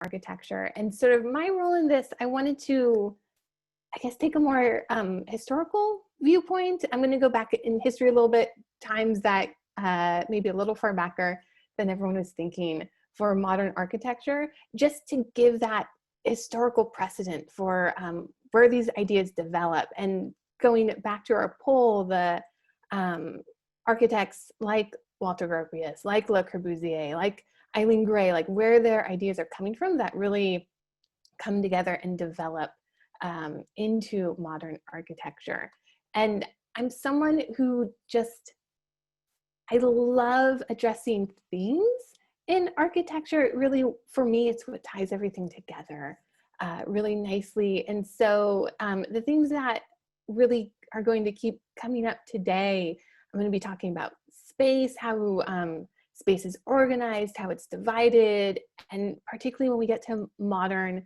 architecture. And sort of my role in this, I wanted to, I guess, take a more historical viewpoint. I'm going to go back in history a little bit, times that maybe a little far backer than everyone was thinking for modern architecture, just to give that historical precedent for where these ideas develop. And going back to our poll, the architects like Walter Gropius, like Le Corbusier, like Eileen Gray, like where their ideas are coming from that really come together and develop into modern architecture. And I'm someone who just, I love addressing themes in architecture. It really, for me, it's what ties everything together really nicely. And so the things that really are going to keep coming up today, I'm going to be talking about space, how space is organized, how it's divided, and particularly when we get to modern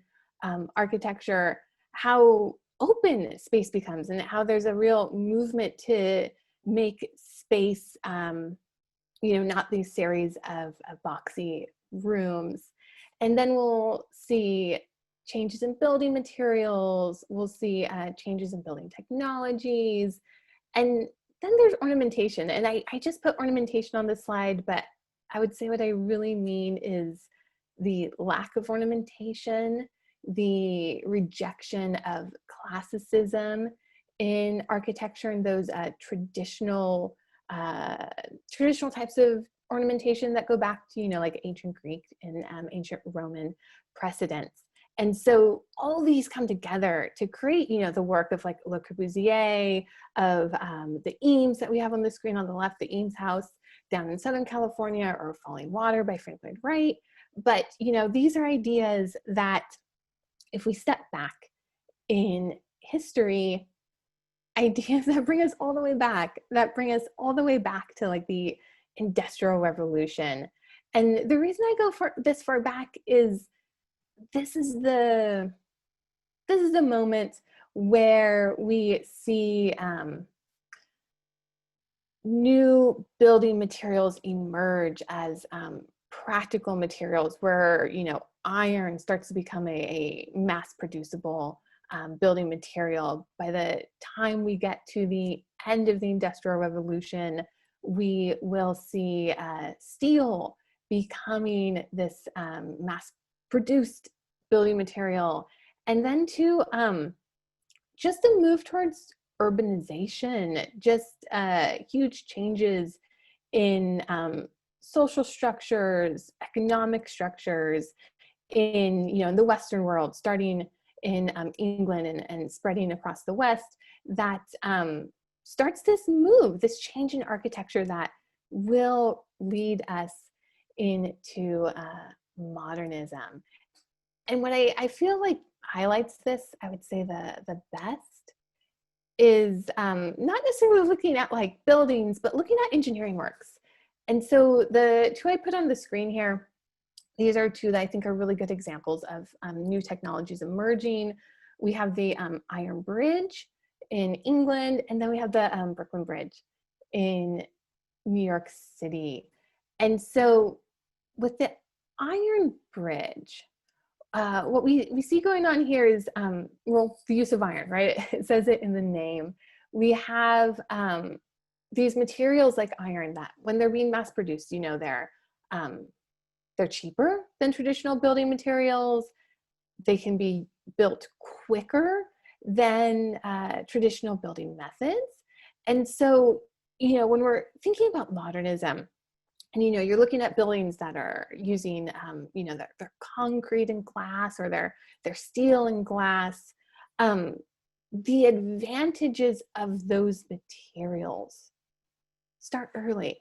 architecture, how open space becomes and how there's a real movement to make space, you know, not these series of boxy rooms. And then we'll see changes in building materials, we'll see changes in building technologies, and then there's ornamentation. And I just put ornamentation on the slide, but I would say what I really mean is the lack of ornamentation, the rejection of classicism in architecture and those traditional types of ornamentation that go back to, you know, like ancient Greek and ancient Roman precedents. And so all these come together to create, you know, the work of like Le Corbusier, of the Eames that we have on the screen on the left, the Eames house down in Southern California, or Falling Water by Frank Lloyd Wright. But, you know, these are ideas that if we step back in history, ideas that bring us all the way back, to like the Industrial Revolution. And the reason I go for this far back is this is the moment where we see new building materials emerge as practical materials, where, you know, iron starts to become a mass producible building material. By the time we get to the end of the Industrial Revolution, we will see steel becoming this mass-produced building material. And then to just a move towards urbanization, just huge changes in social structures, economic structures in, you know, in the Western world, starting in England and spreading across the West, that starts this move, this change in architecture that will lead us into modernism. And what I feel like highlights this, I would say the best, is not necessarily looking at like buildings, but looking at engineering works. And so the two I put on the screen here, these are two that I think are really good examples of new technologies emerging. We have the Iron Bridge in England, and then we have the Brooklyn Bridge in New York City. And so with the Iron Bridge, what we see going on here is, well, the use of iron, right? It says it in the name. We have these materials like iron that when they're being mass produced, you know, they're cheaper than traditional building materials. They can be built quicker than traditional building methods. And so, you know, when we're thinking about modernism, and, you know, you're looking at buildings that are using, you know, they're concrete and glass, or they're steel and glass, the advantages of those materials start early.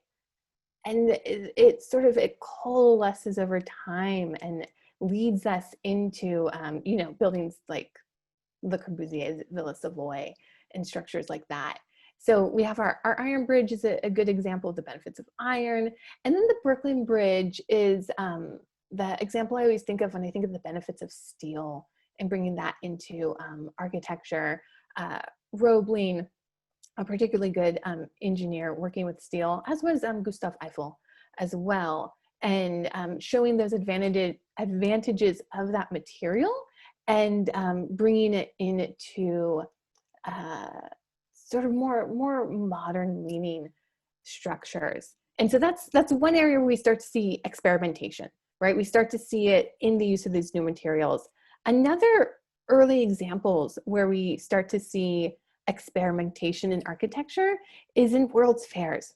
And it sort of, it coalesces over time and leads us into, you know, buildings like Le Corbusier's Villa Savoy and structures like that. So we have our Iron Bridge is a good example of the benefits of iron. And then the Brooklyn Bridge is the example I always think of when I think of the benefits of steel and bringing that into architecture. Roebling, a particularly good engineer working with steel, as was Gustav Eiffel as well. and showing those advantages of that material, and bringing it into sort of more modern leaning structures. And so that's one area where we start to see experimentation, right? We start to see it in the use of these new materials. Another early examples where we start to see experimentation in architecture is in World's Fairs.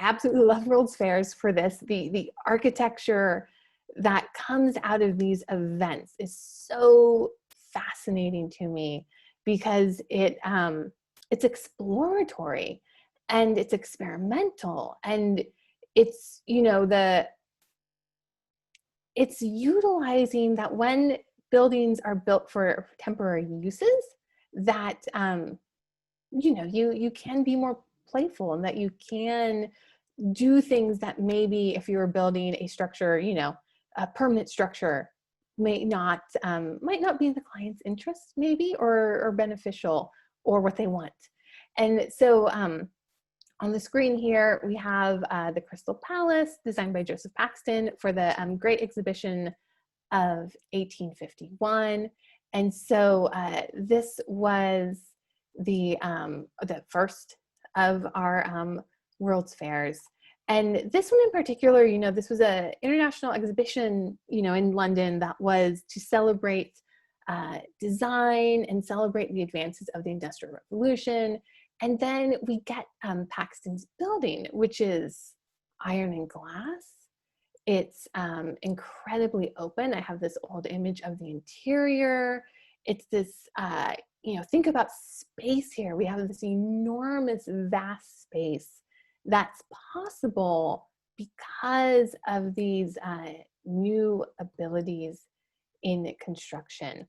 I absolutely love World's Fairs for this. The architecture that comes out of these events is so fascinating to me, because it's exploratory and it's experimental, and it's, you know, it's utilizing that when buildings are built for temporary uses, that you know, you can be more playful, and that you can do things that maybe if you were building a structure, you know, a permanent structure, might not be in the client's interest, maybe, or beneficial, or what they want. And so on the screen here, we have the Crystal Palace, designed by Joseph Paxton for the Great Exhibition of 1851. And so this was the first of our World's Fairs. And this one in particular, you know, this was an international exhibition, you know, in London, that was to celebrate design and celebrate the advances of the Industrial Revolution. And then we get Paxton's building, which is iron and glass. It's incredibly open. I have this old image of the interior. It's this, you know, think about space here. We have this enormous, vast space that's possible because of these new abilities in construction.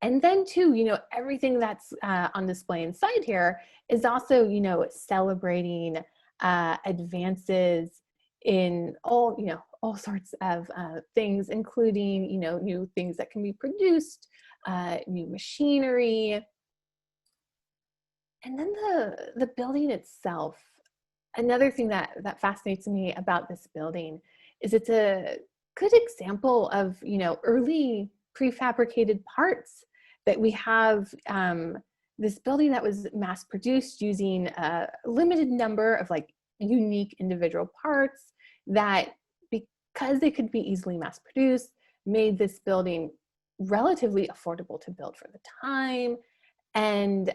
And then too, you know, everything that's on display inside here is also, you know, celebrating advances in all, you know, all sorts of things, including, you know, new things that can be produced, new machinery. And then the building itself. Another thing that fascinates me about this building is it's a good example of, you know, early prefabricated parts, that we have this building that was mass produced using a limited number of like unique individual parts that, because they could be easily mass produced, made this building relatively affordable to build for the time, and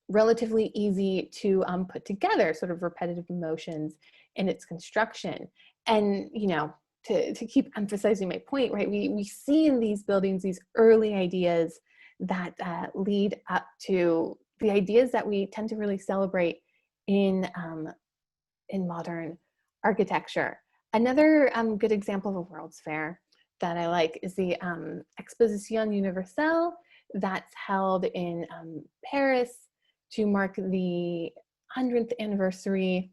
relatively easy to put together, sort of repetitive motions in its construction. And, you know, to keep emphasizing my point, right, we see in these buildings these early ideas that lead up to the ideas that we tend to really celebrate in modern architecture. Another good example of a World's Fair that I like is the Exposition Universelle that's held in Paris to mark the 100th anniversary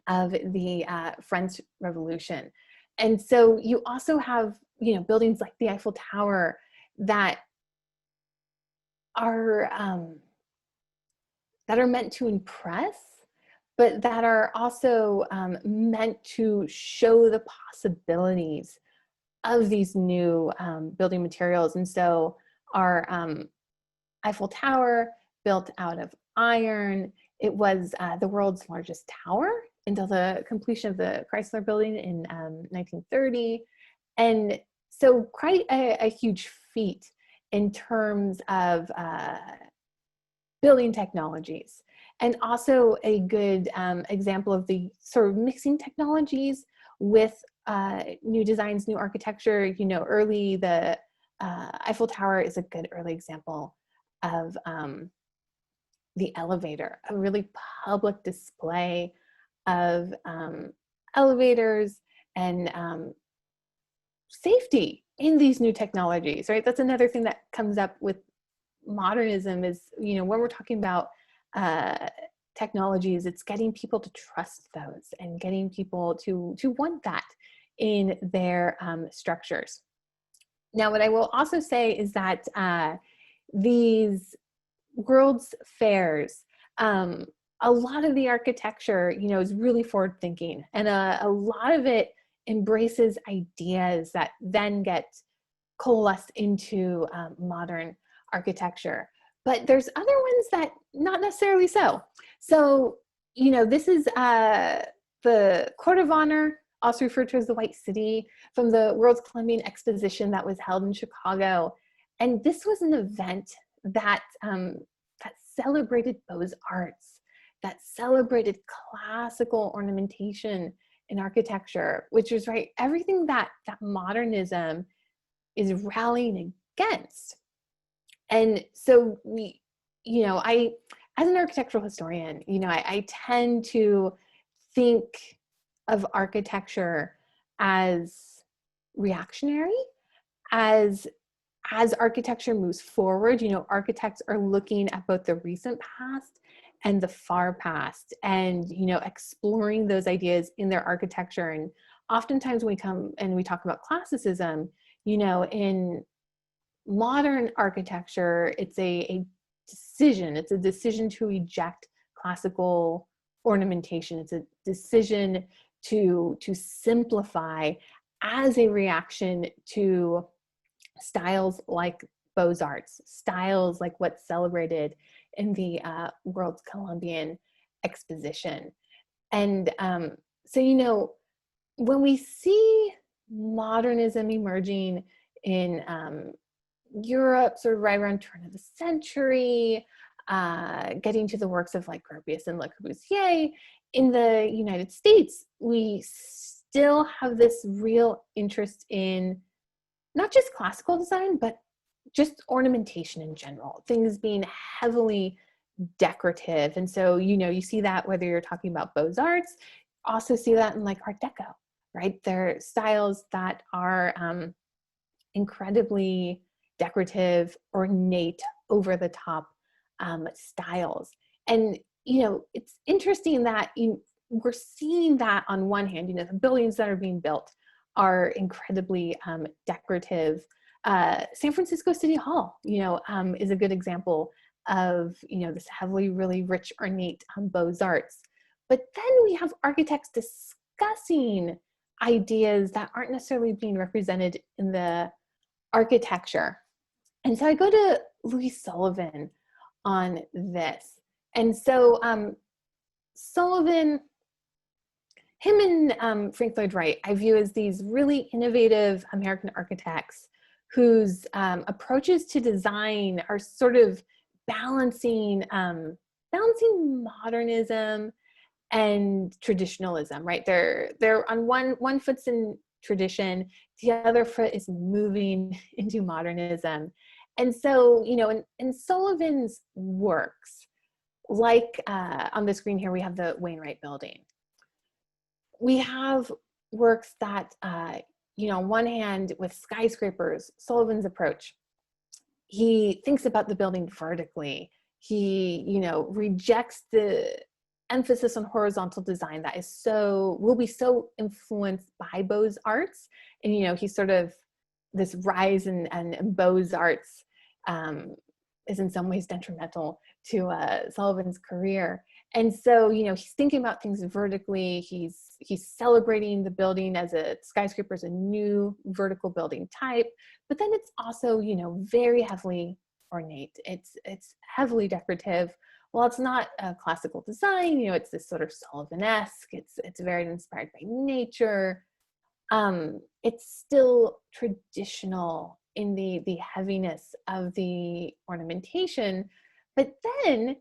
of the French Revolution. And so you also have, you know, buildings like the Eiffel Tower that are meant to impress, but that are also meant to show the possibilities of these new building materials. And so our Eiffel Tower, built out of iron, it was the world's largest tower until the completion of the Chrysler Building in 1930. And so quite a huge feat in terms of building technologies, and also a good example of the sort of mixing technologies with new designs, new architecture. You know, early, the Eiffel Tower is a good early example of the elevator, a really public display of elevators and safety in these new technologies, right? That's another thing that comes up with modernism is, you know, when we're talking about technologies, it's getting people to trust those and getting people to want that in their structures. Now, what I will also say is that these World's Fairs a lot of the architecture, you know, is really forward thinking, and a lot of it embraces ideas that then get coalesced into modern architecture. But there's other ones that not necessarily so. So, you know, this is the Court of Honor, also referred to as the White City, from the World's Columbian Exposition that was held in Chicago. And this was an event that, that celebrated Beaux-Arts, that celebrated classical ornamentation in architecture, which is, right, everything that modernism is rallying against. And so we, you know, as an architectural historian, you know, I tend to think of architecture as reactionary, as architecture moves forward. You know, architects are looking at both the recent past and the far past, and, you know, exploring those ideas in their architecture. And oftentimes when we come and we talk about classicism, you know, in modern architecture, it's a decision. It's a decision to reject classical ornamentation. It's a decision to simplify as a reaction to styles like Beaux-Arts, styles like what's celebrated in the World's Columbian Exposition. And so, you know, when we see modernism emerging in Europe, sort of right around turn of the century, getting to the works of like Gropius and Le Corbusier, in the United States, we still have this real interest in not just classical design, but just ornamentation in general, things being heavily decorative. And so, you know, you see that whether you're talking about Beaux-Arts, also see that in like Art Deco, right? They're styles that are incredibly decorative, ornate, over the top styles. And, you know, it's interesting that we're seeing that on one hand, you know, the buildings that are being built are incredibly decorative. San Francisco City Hall, you know, is a good example of, you know, this heavily, really rich, ornate Beaux-Arts. But then we have architects discussing ideas that aren't necessarily being represented in the architecture. And so I go to Louis Sullivan on this. And so Sullivan, him and Frank Lloyd Wright, I view as these really innovative American architects whose approaches to design are sort of balancing modernism and traditionalism, right? They're on one foot's in tradition, the other foot is moving into modernism. And so, you know, in Sullivan's works, like on the screen here, we have the Wainwright building. We have works that, you know, on one hand, with skyscrapers, Sullivan's approach, he thinks about the building vertically. He, you know, rejects the emphasis on horizontal design that is will be so influenced by Beaux-Arts. And, you know, he's sort of this rise and Beaux-Arts is in some ways detrimental to Sullivan's career. And so, you know, he's thinking about things vertically. He's celebrating the building as a skyscraper as a new vertical building type, but then it's also, you know, very heavily ornate. It's heavily decorative. Well, it's not a classical design, you know, it's this sort of Sullivan-esque. It's very inspired by nature. It's still traditional in the heaviness of the ornamentation, but then,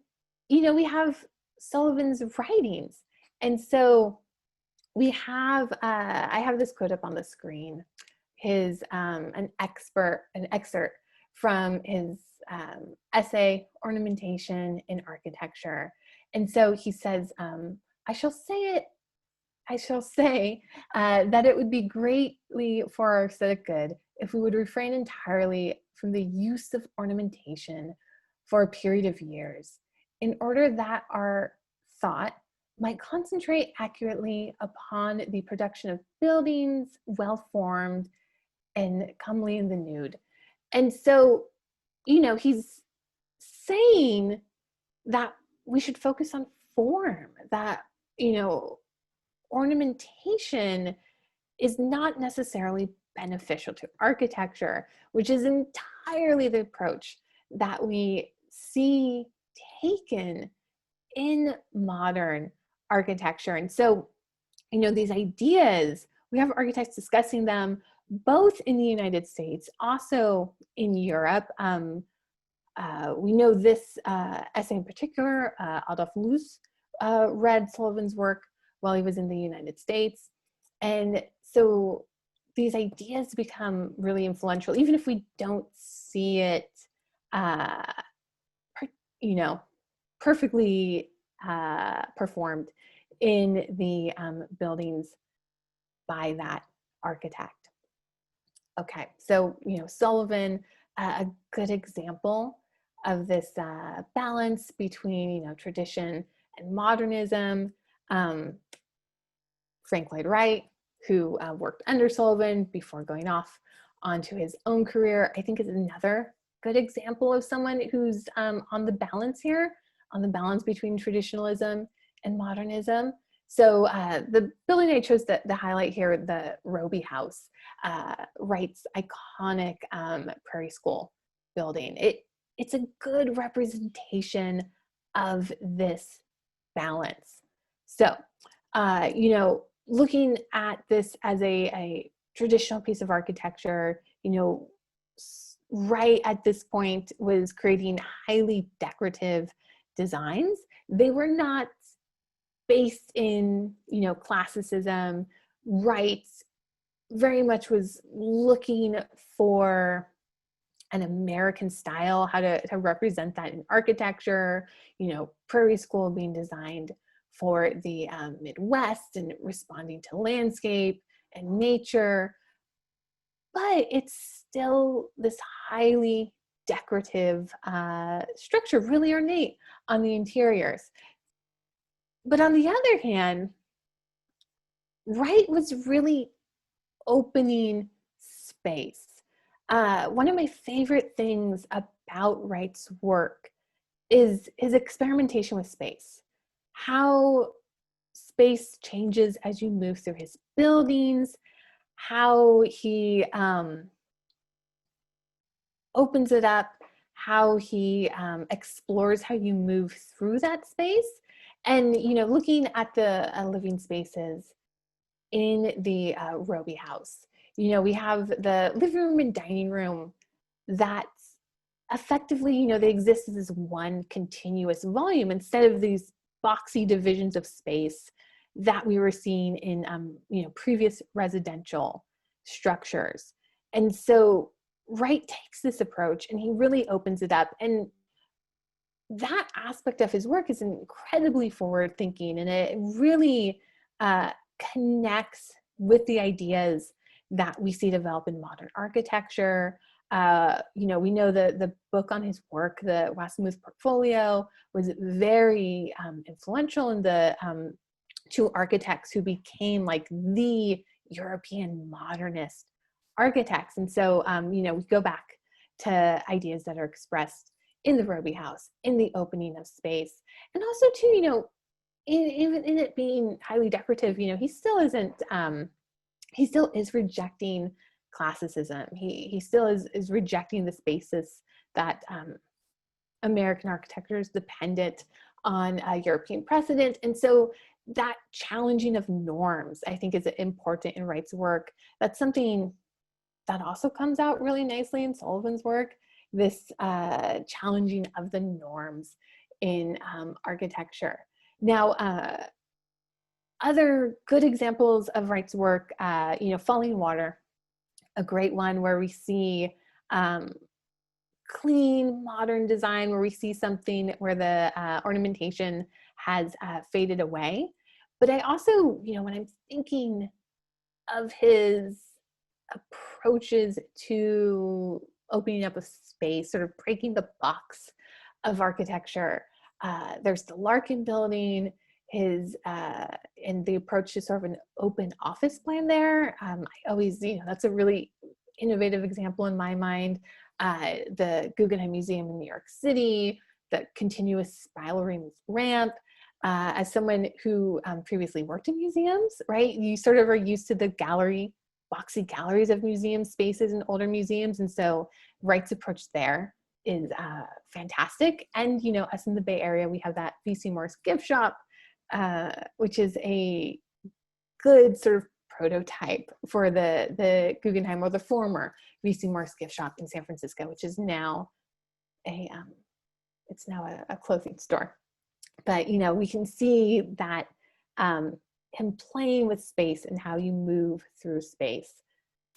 you know, we have Sullivan's writings. And so we have, I have this quote up on the screen, his, an excerpt from his essay, Ornamentation in Architecture. And so he says, I shall say that it would be greatly for our aesthetic good if we would refrain entirely from the use of ornamentation for a period of years, in order that our thought might concentrate accurately upon the production of buildings well-formed and comely in the nude. And so, you know, he's saying that we should focus on form, that, ornamentation is not necessarily beneficial to architecture, which is entirely the approach that we see taken in modern architecture. And so, these ideas, we have architects discussing them both in the United States, also in Europe. We know this essay in particular, Adolf Loos read Sullivan's work while he was in the United States. And so these ideas become really influential, even if we don't see it, perfectly performed in the buildings by that architect. Okay, so, Sullivan, a good example of this balance between, tradition and modernism. Frank Lloyd Wright, who worked under Sullivan before going off onto his own career, I think is another good example of someone who's on the balance here, on the balance between traditionalism and modernism. So the building I chose to highlight here, the Roby House, Wright's iconic Prairie School building. It's a good representation of this balance. So, looking at this as a traditional piece of architecture, Wright at this point was creating highly decorative designs. They were not based in, classicism. Wright very much was looking for an American style, how to represent that in architecture, Prairie School being designed for the Midwest and responding to landscape and nature. But it's still this highly decorative structure, really ornate on the interiors. But on the other hand, Wright was really opening space. One of my favorite things about Wright's work is his experimentation with space. How space changes as you move through his buildings, how he opens it up, how he explores how you move through that space. And, looking at the living spaces in the Roby House, we have the living room and dining room that effectively, they exist as one continuous volume instead of these boxy divisions of space that we were seeing in, previous residential structures. And so Wright takes this approach and he really opens it up. And that aspect of his work is incredibly forward thinking, and it really connects with the ideas that we see develop in modern architecture. We know the book on his work, the Wasmuth Portfolio, was very influential in the two architects who became like the European modernist architects. And so, we go back to ideas that are expressed in the Roby House, in the opening of space, and also too, even in it being highly decorative, he still isn't, he still is rejecting classicism. He still is rejecting the spaces that American architecture is dependent on European precedent. And so that challenging of norms, I think, is important in Wright's work. That's something that also comes out really nicely in Sullivan's work, this challenging of the norms in architecture. Now, other good examples of Wright's work, Falling Water, a great one where we see clean, modern design, where we see something where the ornamentation has faded away. But I also, when I'm thinking of his approaches to opening up a space, sort of breaking the box of architecture, there's the Larkin building, his and the approach to sort of an open office plan there. I always, that's a really innovative example in my mind. The Guggenheim Museum in New York City, the continuous spiraling ramp. as someone who previously worked in museums, right, you sort of are used to the boxy galleries of museum spaces in older museums. And so Wright's approach there is fantastic. And, you know, us in the Bay Area, we have that VC Morse gift shop, which is a good sort of prototype for the Guggenheim, or the former VC Morse gift shop in San Francisco, which is now a clothing store. But, you know, we can see that him playing with space and how you move through space.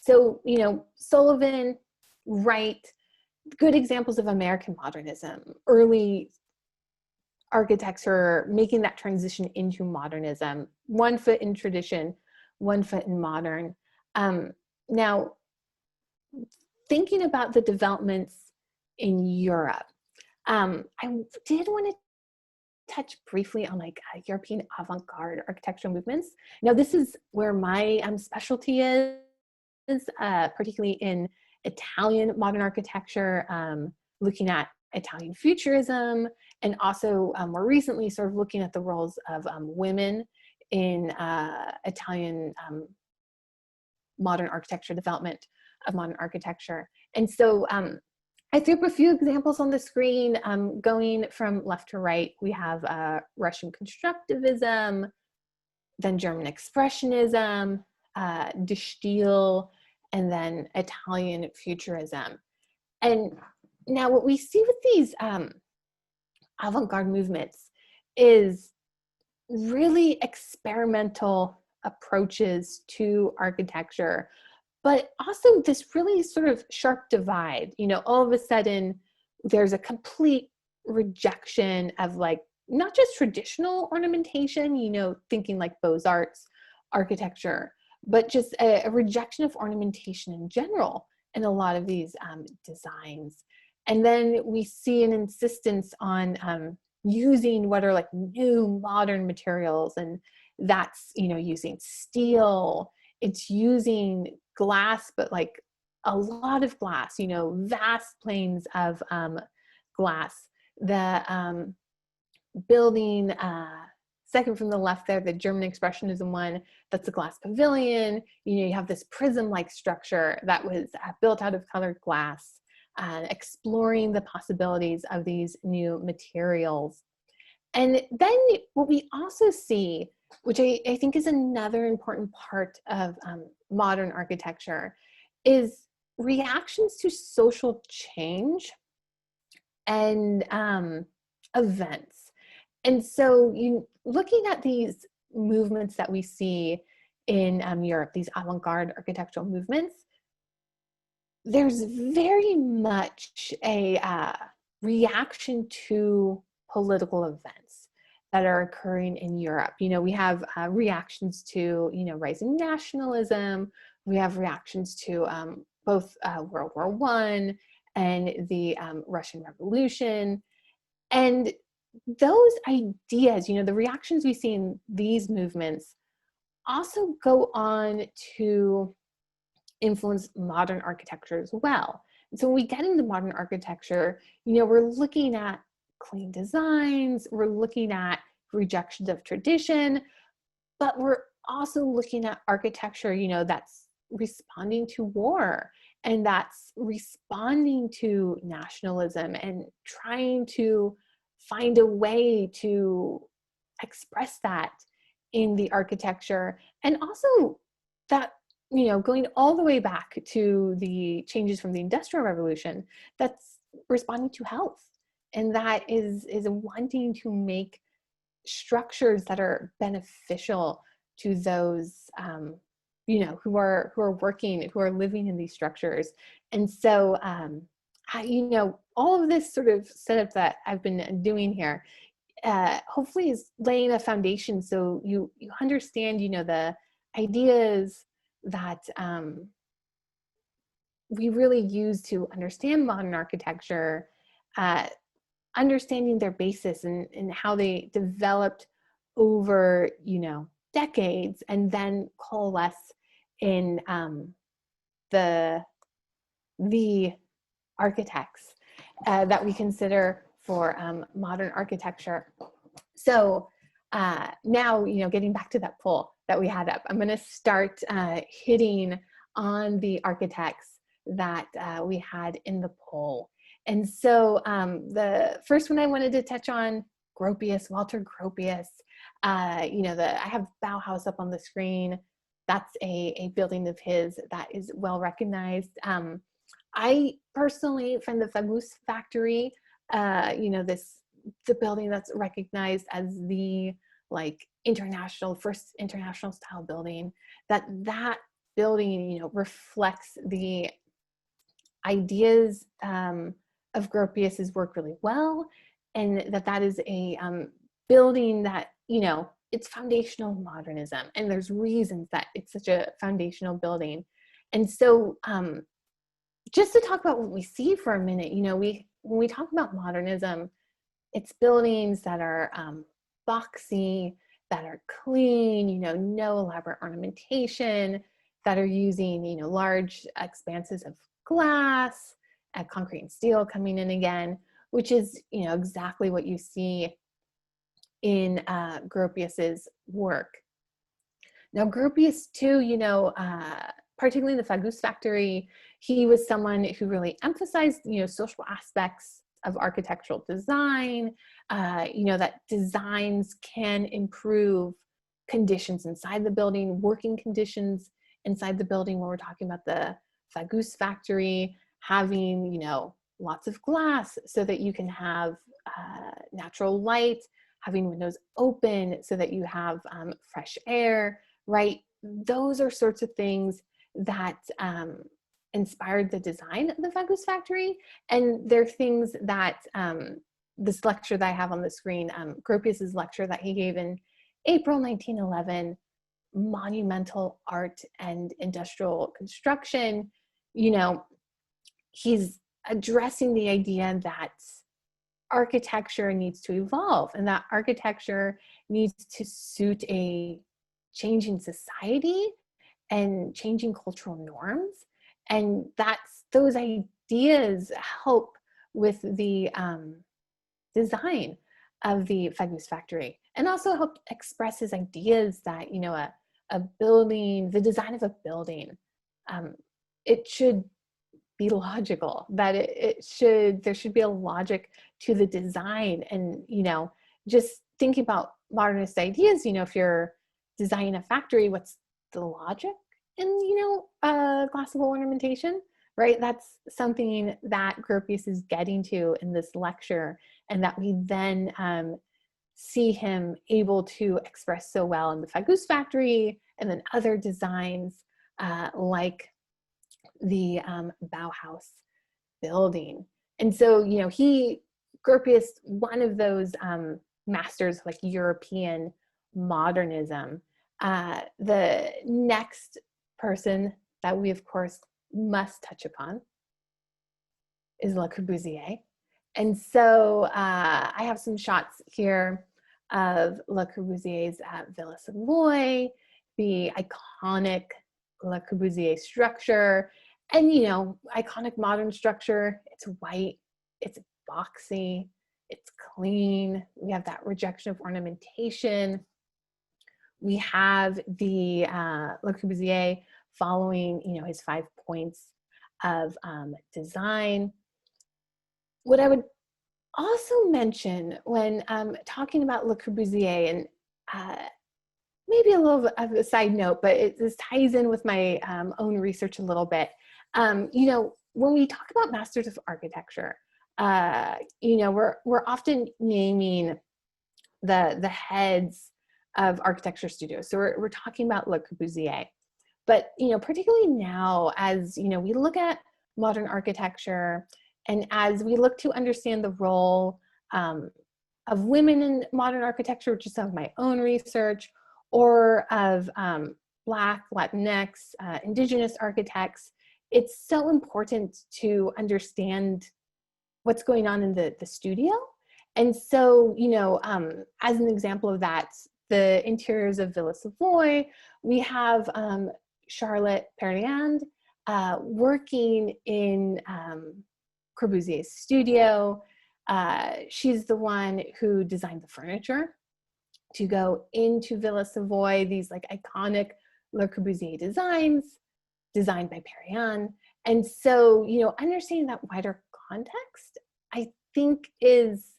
So, you know, Sullivan, Wright, good examples of American modernism, early architecture making that transition into modernism, 1 foot in tradition, 1 foot in modern. Now, thinking about the developments in Europe, I did want to touch briefly on like European avant-garde architectural movements. Now, this is where my specialty is, particularly in Italian modern architecture, looking at Italian futurism, and also more recently sort of looking at the roles of women in Italian modern architecture, development of modern architecture. And so I threw up a few examples on the screen. Going from left to right, we have Russian constructivism, then German expressionism, De Stijl, and then Italian futurism. And now what we see with these avant-garde movements is really experimental approaches to architecture, but also this really sort of sharp divide. You know, all of a sudden there's a complete rejection of like, not just traditional ornamentation, you know, thinking like Beaux-Arts architecture, but just a rejection of ornamentation in general in a lot of these designs. And then we see an insistence on using what are like new modern materials, and that's, you know, using steel, it's using glass, but like a lot of glass, you know, vast planes of glass. The building, second from the left there, the German expressionism one, that's a glass pavilion. You know, you have this prism-like structure that was built out of colored glass, exploring the possibilities of these new materials. And then what we also see, which I think is another important part of modern architecture, is reactions to social change and events. And so looking at these movements that we see in Europe, these avant-garde architectural movements, there's very much a reaction to political events that are occurring in Europe. You know, we have reactions to, you know, rising nationalism. We have reactions to both World War I and the Russian Revolution. And those ideas, you know, the reactions we see in these movements also go on to influence modern architecture as well. And so when we get into modern architecture, you know, we're looking at clean designs, we're looking at rejections of tradition, but we're also looking at architecture, you know, that's responding to war, and that's responding to nationalism, and trying to find a way to express that in the architecture. And also that, you know, going all the way back to the changes from the Industrial Revolution, that's responding to health. And that is wanting to make structures that are beneficial to those, you know, who are working, who are living in these structures. And so, you know, all of this sort of setup that I've been doing here, hopefully is laying a foundation so you understand, you know, the ideas that we really use to understand modern architecture, understanding their basis and how they developed over, you know, decades, and then coalesce in the architects that we consider for modern architecture. So Now, getting back to that poll that we had up, I'm going to start hitting on the architects that we had in the poll. And so the first one I wanted to touch on, Gropius, Walter Gropius. I have Bauhaus up on the screen. That's a building of his that is well recognized. I personally find the Fagus factory, the building that's recognized as the first international style building, that building, reflects the ideas of Gropius's work really well, and that is a building that, it's foundational modernism, and there's reasons that it's such a foundational building. And so just to talk about what we see for a minute, when we talk about modernism, it's buildings that are boxy, that are clean, no elaborate ornamentation, that are using, large expanses of glass, concrete and steel coming in again, which is, exactly what you see in Gropius's work. Now, Gropius too, particularly in the Fagus factory, he was someone who really emphasized, social aspects of architectural design, that designs can improve conditions inside the building, working conditions inside the building. When we're talking about the Fagus factory, having, lots of glass so that you can have natural light, having windows open so that you have fresh air, right? Those are sorts of things that inspired the design of the Fagus factory. And they're things that this lecture that I have on the screen, Gropius's lecture that he gave in April 1911, Monumental Art and Industrial Construction, he's addressing the idea that architecture needs to evolve, and that architecture needs to suit a changing society and changing cultural norms. And those ideas help with the design of the Fagus factory, and also help express his ideas that, a building, the design of a building, it should be logical, that there should be a logic to the design. And, just thinking about modernist ideas, if you're designing a factory, what's the logic in, glassable ornamentation, right? That's something that Gropius is getting to in this lecture, and that we then see him able to express so well in the Fagus factory, and then other designs like the Bauhaus building. And so, Gropius, one of those masters of European modernism. The next person that we, of course, must touch upon is Le Corbusier. And so I have some shots here of Le Corbusier's Villa Savoy, the iconic Le Corbusier structure, and, iconic modern structure. It's white, it's boxy, it's clean. We have that rejection of ornamentation. We have the Le Corbusier following, his 5 points of design. What I would also mention when talking about Le Corbusier, and maybe a little bit of a side note, but this ties in with my own research a little bit. When we talk about masters of architecture, we're often naming the heads of architecture studios. So we're talking about Le Corbusier. But, particularly now, as, we look at modern architecture, and as we look to understand the role of women in modern architecture, which is some of my own research, or of Black, Latinx, Indigenous architects, it's so important to understand what's going on in the studio. And so, as an example of that, the interiors of Villa Savoy, we have Charlotte Perriand working in Corbusier's studio. She's the one who designed the furniture to go into Villa Savoy, these like iconic Le Corbusier designs designed by Perrin. And so, you know, understanding that wider context, I think is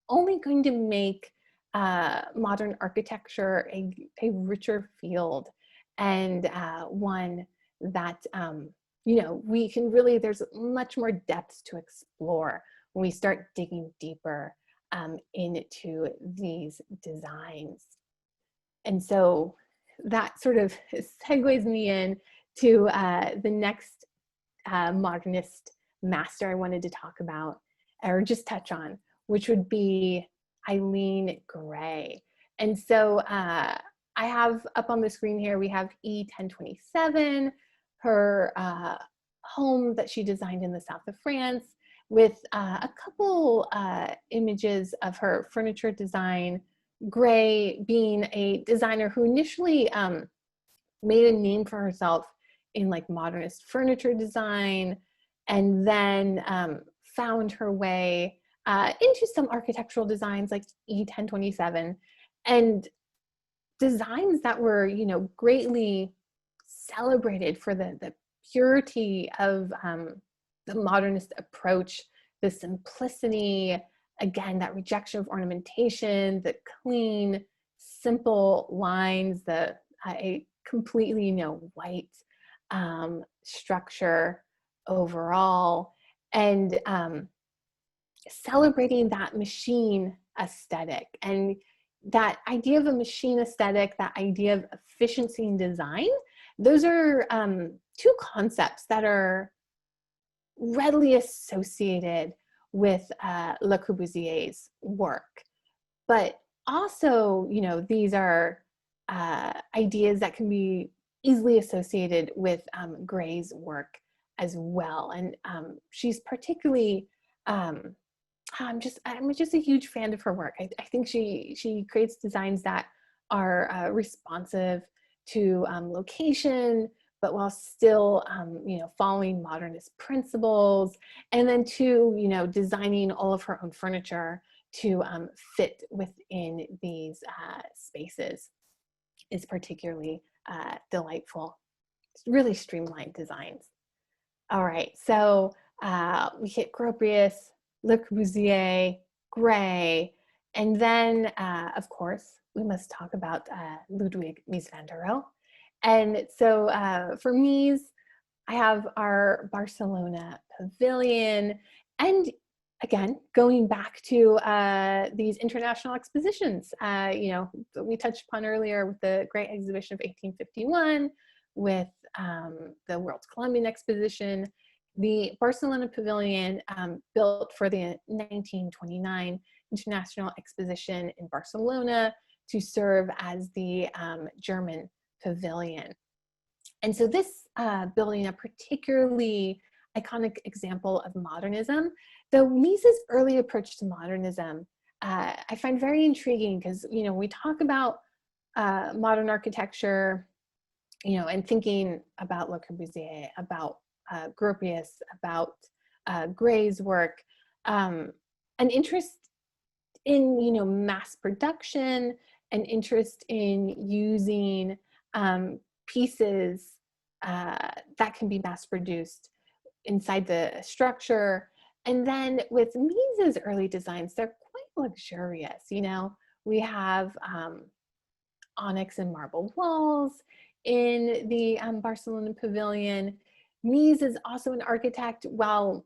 only going to make modern architecture a richer field, and one that, you know, we can really, there's much more depth to explore when we start digging deeper into these designs. And so that sort of segues me in to the next modernist master I wanted to talk about, or just touch on, which would be Eileen Gray. And so I have up on the screen here, we have E1027, her home that she designed in the south of France, with a couple images of her furniture design. Gray being a designer who initially made a name for herself in like modernist furniture design, and then found her way into some architectural designs like E1027, and designs that were, you know, greatly celebrated for the purity of the modernist approach, the simplicity, again, that rejection of ornamentation, the clean, simple lines, the a completely, you know, white structure overall, and celebrating that machine aesthetic. And that idea of a machine aesthetic, that idea of efficiency in design, those are two concepts that are readily associated with Le Corbusier's work. But also, you know, these are ideas that can be easily associated with Gray's work as well. And she's particularly, I'm just a huge fan of her work. I think she creates designs that are responsive to location, but while still, you know, following modernist principles, and then to, you know, designing all of her own furniture to fit within these spaces is particularly delightful. It's really streamlined designs. All right, so we hit Gropius, Le Corbusier, Gray, and then, of course, we must talk about Ludwig Mizandero. And so for Mies, I have our Barcelona pavilion, and again, going back to these international expositions, you know, we touched upon earlier with the Great Exhibition of 1851, with the World's Columbian Exposition, the Barcelona Pavilion, built for the 1929 International Exposition in Barcelona to serve as the German pavilion. And so this building, a particularly iconic example of modernism, though Mies's early approach to modernism, I find very intriguing, because, you know, we talk about modern architecture, you know, and thinking about Le Corbusier, about Gropius, about Gray's work, an interest in, you know, mass production, an interest in using pieces that can be mass produced inside the structure. And then with Mies's early designs, they're quite luxurious. You know, we have onyx and marble walls in the Barcelona pavilion. Mies is also an architect, while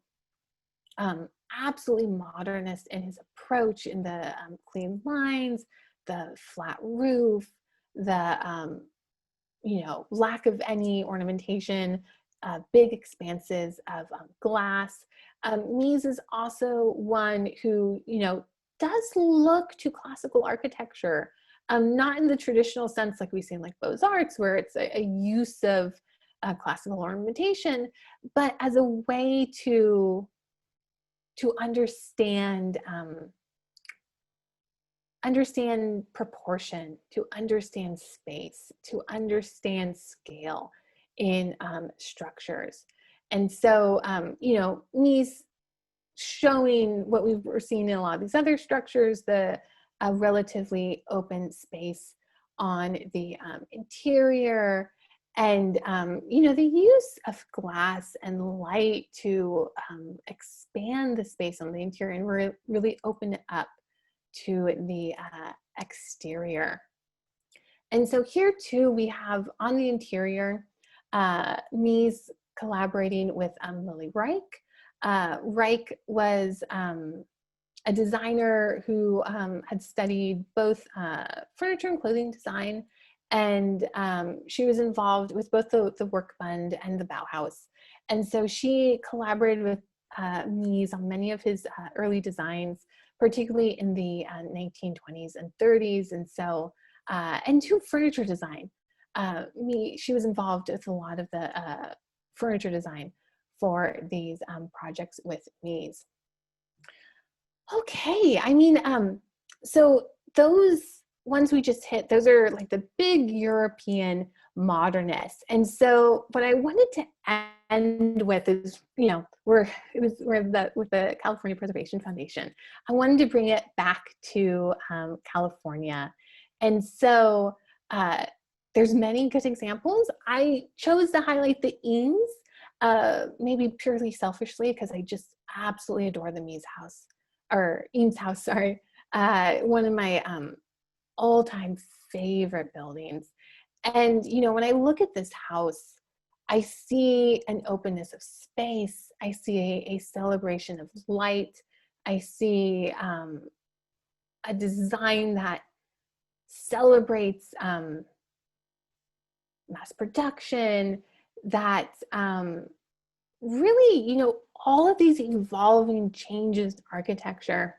absolutely modernist in his approach, in the clean lines, the flat roof, the you know, lack of any ornamentation, big expanses of glass. Mies is also one who, you know, does look to classical architecture, not in the traditional sense like we see in like Beaux-Arts, where it's a use of classical ornamentation, but as a way to understand understand proportion, to understand space, to understand scale in structures. And so, you know, Mies showing what we've seen in a lot of these other structures, the a relatively open space on the interior, and you know, the use of glass and light to expand the space on the interior and really open it up to the exterior. And so here too, we have on the interior, Mies collaborating with Lily Reich. Reich was a designer who had studied both furniture and clothing design, and she was involved with both the Workbund and the Bauhaus. And so she collaborated with Mies on many of his early designs, particularly in the 1920s and 30s. And so, and to furniture design. She was involved with a lot of the furniture design for these projects with Mies. Okay, I mean, so those ones we just hit, those are like the big European modernists. And so what I wanted to end with is, you know, with the California Preservation Foundation, I wanted to bring it back to California. And so there's many good examples. I chose to highlight the Eames, maybe purely selfishly, because I just absolutely adore the Mies house. Or Eames house, sorry, one of my all-time favorite buildings. And, you know, when I look at this house, I see an openness of space. I see a celebration of light. I see a design that celebrates mass production, that really, you know, all of these evolving changes in architecture,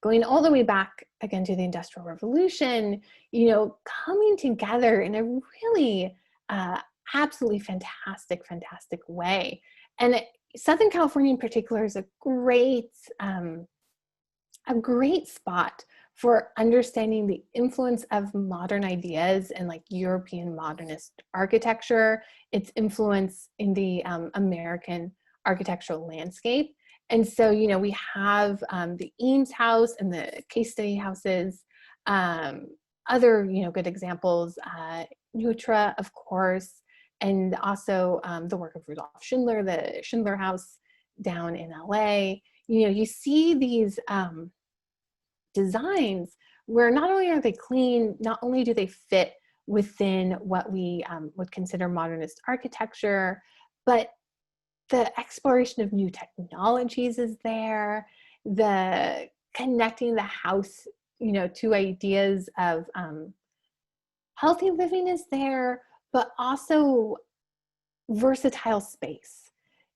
going all the way back again to the Industrial Revolution, you know, coming together in a really absolutely fantastic way. And Southern California in particular is a great spot for understanding the influence of modern ideas and like European modernist architecture, its influence in the American architectural landscape. And so, you know, we have the Eames house and the case study houses, other, you know, good examples, Neutra, of course, and also the work of Rudolf Schindler, the Schindler House down in LA. You know, you see these designs where not only are they clean, not only do they fit within what we would consider modernist architecture, but the exploration of new technologies is there, the connecting the house, you know, to ideas of healthy living is there, but also versatile space.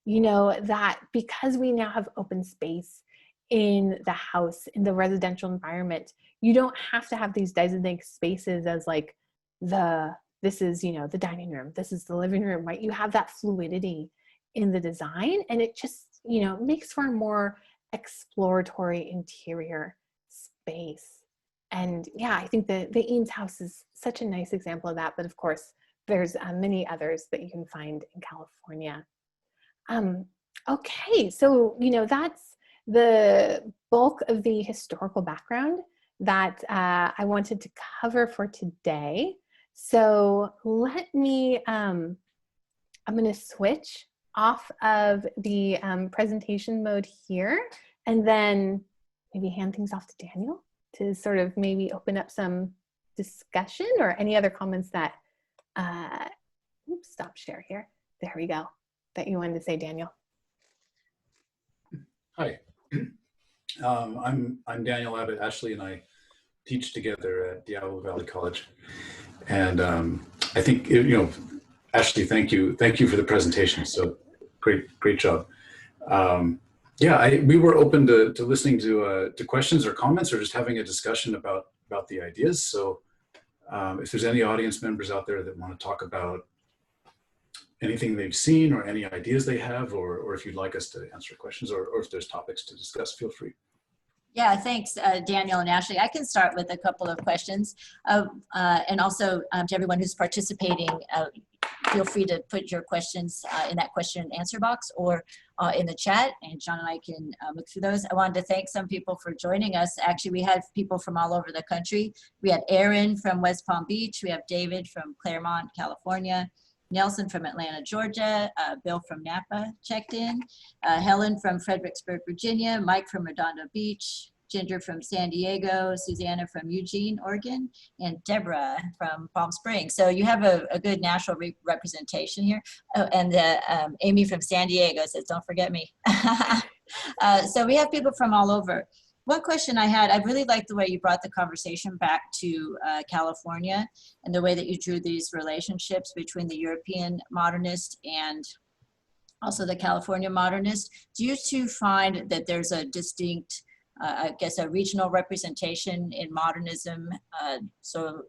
You know, that because we now have open space in the house, in the residential environment, you don't have to have these designated spaces as like this is, you know, the dining room, this is the living room, right? You have that fluidity in the design, and it just, you know, makes for a more exploratory interior space. And yeah, I think the Eames house is such a nice example of that, but of course there's many others that you can find in California. Okay, so, you know, that's the bulk of the historical background that I wanted to cover for today. So let me, I'm gonna switch off of the presentation mode here, and then maybe hand things off to Daniel to sort of maybe open up some discussion or any other comments that, oops, stop share here. There we go, that you wanted to say, Daniel. Hi, I'm Daniel Abbott. Ashley and I teach together at Diablo Valley College, and I think, you know, Ashley, thank you for the presentation. So great job. Yeah, we were open to listening to questions or comments, or just having a discussion about the ideas. So if there's any audience members out there that want to talk about anything they've seen or any ideas they have, or if you'd like us to answer questions, or if there's topics to discuss, feel free. Yeah, thanks, Daniel and Ashley. I can start with a couple of questions. And also to everyone who's participating, feel free to put your questions in that question and answer box, or in the chat, and John and I can look through those. I wanted to thank some people for joining us. Actually, we had people from all over the country. We had Aaron from West Palm Beach. We have David from Claremont, California. Nelson from Atlanta, Georgia. Bill from Napa checked in. Helen from Fredericksburg, Virginia. Mike from Redondo Beach. Ginger from San Diego, Susanna from Eugene, Oregon, and Deborah from Palm Springs. So you have a good national representation here. Oh, and Amy from San Diego says, don't forget me. So we have people from all over. One question I had, I really liked the way you brought the conversation back to California and the way that you drew these relationships between the European modernist and also the California modernist. Do you two find that there's a distinct I guess a regional representation in modernism? So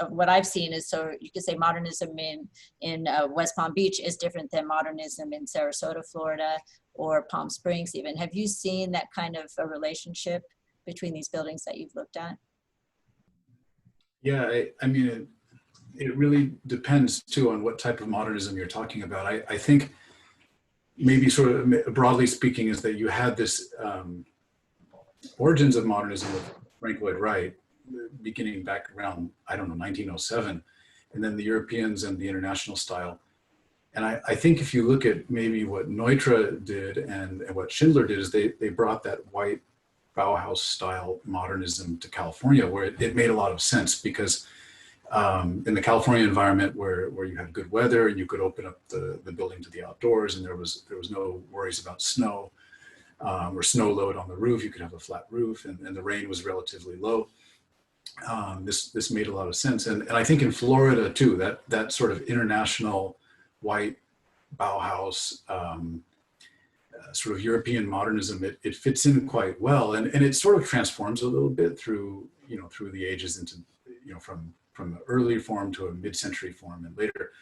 what I've seen is, so you could say modernism in West Palm Beach is different than modernism in Sarasota, Florida, or Palm Springs even. Have you seen that kind of a relationship between these buildings that you've looked at? Yeah, I mean, it really depends too on what type of modernism you're talking about. I think maybe sort of broadly speaking is that you had this origins of modernism with Lloyd Wright, beginning back around, I don't know, 1907, and then the Europeans and the international style. And I think if you look at maybe what Neutra did and what Schindler did is they brought that white Bauhaus style modernism to California, where it made a lot of sense because in the California environment where you had good weather and you could open up the building to the outdoors and there was no worries about snow. Or snow load on the roof, you could have a flat roof, and the rain was relatively low. This made a lot of sense, and I think in Florida too, that sort of international white Bauhaus sort of European modernism, it fits in quite well, and it sort of transforms a little bit through the ages into from an early form to a mid-century form and later.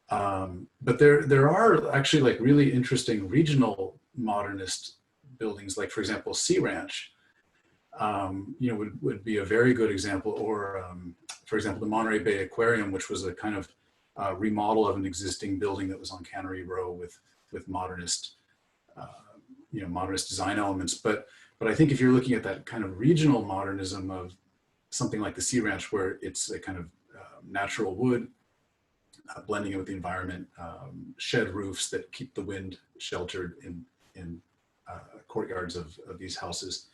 But there are actually like really interesting regional modernist buildings, like for example, Sea Ranch, would be a very good example, or for example, the Monterey Bay Aquarium, which was a kind of remodel of an existing building that was on Cannery Row with modernist, modernist design elements. But I think if you're looking at that kind of regional modernism of something like the Sea Ranch, where it's a kind of natural wood, blending it with the environment, shed roofs that keep the wind sheltered in courtyards of these houses.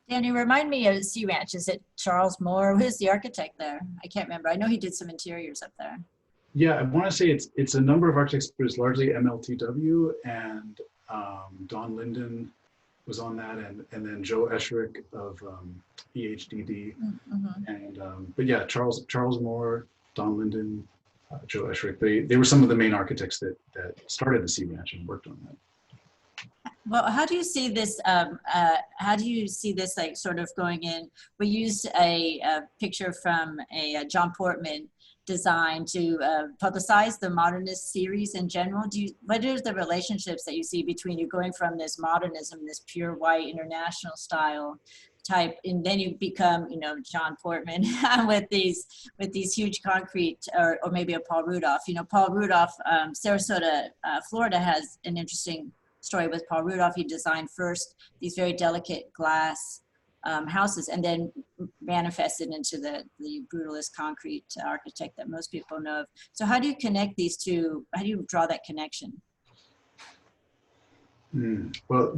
Danny, remind me of Sea Ranch. Is it Charles Moore? Who's the architect there? I can't remember. I know he did some interiors up there. Yeah, I want to say it's a number of architects, but it's largely MLTW, and Don Linden was on that, and then Joe Escherick of EHDD, and but yeah, Charles Moore, Don Linden, Joe Escherick. They were some of the main architects that started the Sea Ranch and worked on that. Well, how do you see this? Like sort of going in? We used a picture from a John Portman design to publicize the modernist series in general. What are the relationships that you see between you going from this modernism, this pure white international style type, and then you become, John Portman with these huge concrete, or maybe a Paul Rudolph. Paul Rudolph, Sarasota, Florida has an interesting story with Paul Rudolph. He designed first these very delicate glass houses, and then manifested into the brutalist concrete architect that most people know of. So how do you connect these two? How do you draw that connection? Well,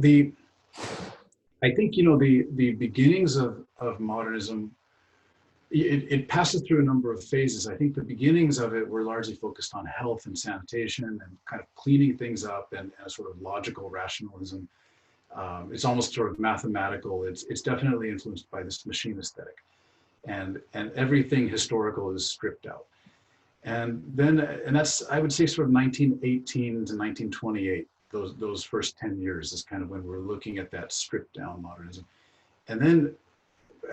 I think, the beginnings of modernism, it passes through a number of phases. I think the beginnings of it were largely focused on health and sanitation and kind of cleaning things up and a sort of logical rationalism. It's almost sort of mathematical. It's definitely influenced by this machine aesthetic, and everything historical is stripped out. And that's, I would say, sort of 1918 to 1928. Those first 10 years is kind of when we're looking at that stripped down modernism. And then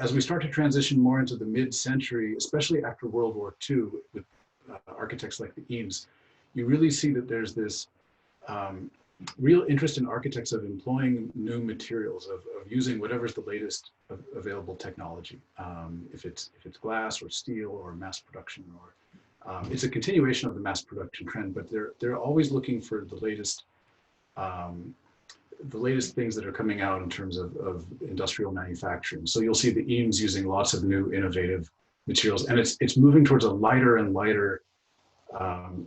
as we start to transition more into the mid-century, especially after World War II, with architects like the Eames, you really see that there's this real interest in architects of employing new materials, of using whatever's the latest available technology. If it's glass or steel or mass production, or it's a continuation of the mass production trend, but they're always looking for the latest the latest things that are coming out in terms of industrial manufacturing. So you'll see the Eames using lots of new innovative materials, and it's moving towards a lighter and lighter,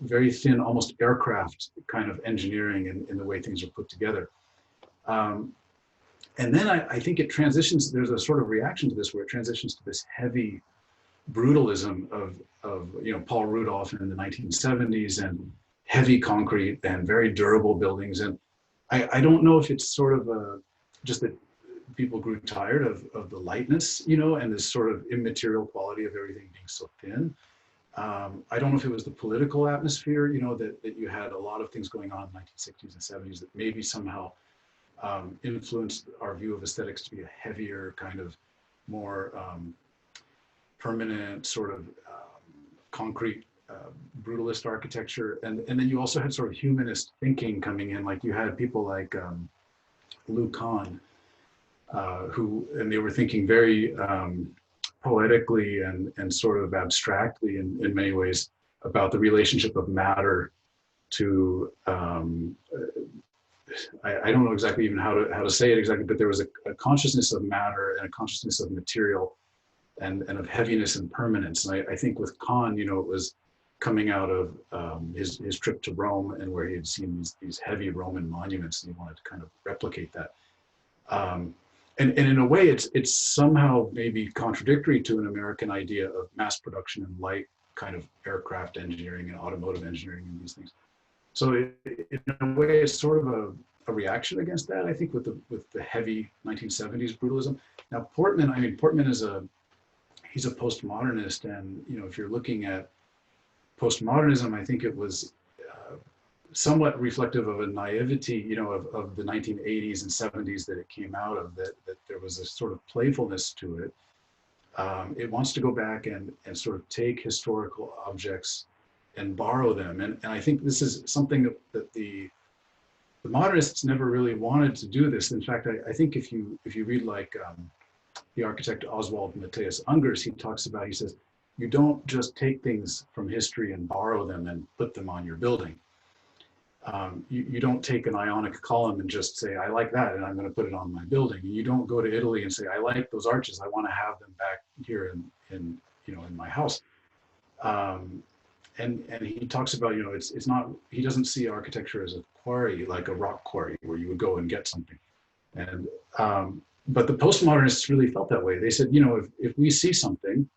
very thin, almost aircraft kind of engineering in the way things are put together. And then I think it transitions, there's a sort of reaction to this where it transitions to this heavy brutalism of Paul Rudolph in the 1970s, and heavy concrete and very durable buildings. And I don't know if it's sort of just that people grew tired of the lightness, and this sort of immaterial quality of everything being so thin. I don't know if it was the political atmosphere, that you had a lot of things going on in the 1960s and 70s that maybe somehow influenced our view of aesthetics to be a heavier, kind of more permanent sort of concrete brutalist architecture. And then you also had sort of humanist thinking coming in, like you had people like Lou Kahn, and they were thinking very poetically and sort of abstractly in many ways about the relationship of matter to, I don't know exactly even how to say it exactly, but there was a consciousness of matter and a consciousness of material and of heaviness and permanence. And I think with Kahn, it was coming out of his trip to Rome, and where he had seen these heavy Roman monuments, and he wanted to kind of replicate that. And in a way, it's somehow maybe contradictory to an American idea of mass production and light kind of aircraft engineering and automotive engineering and these things. So in a way, it's sort of a reaction against that, I think, with the heavy 1970s brutalism. Now, Portman he's a postmodernist, and if you're looking at postmodernism, I think it was somewhat reflective of a naivety, of the 1980s and 70s that it came out of, that there was a sort of playfulness to it. It wants to go back and sort of take historical objects and borrow them. And I think this is something that the modernists never really wanted to do this. In fact, I think if you read like the architect Oswald Matthias Ungers, he says, you don't just take things from history and borrow them and put them on your building. You don't take an Ionic column and just say, I like that, and I'm going to put it on my building. And you don't go to Italy and say, I like those arches, I want to have them back here in my house. And he talks about, it's not, he doesn't see architecture as a quarry, like a rock quarry where you would go and get something. And but the postmodernists really felt that way. They said, if we see something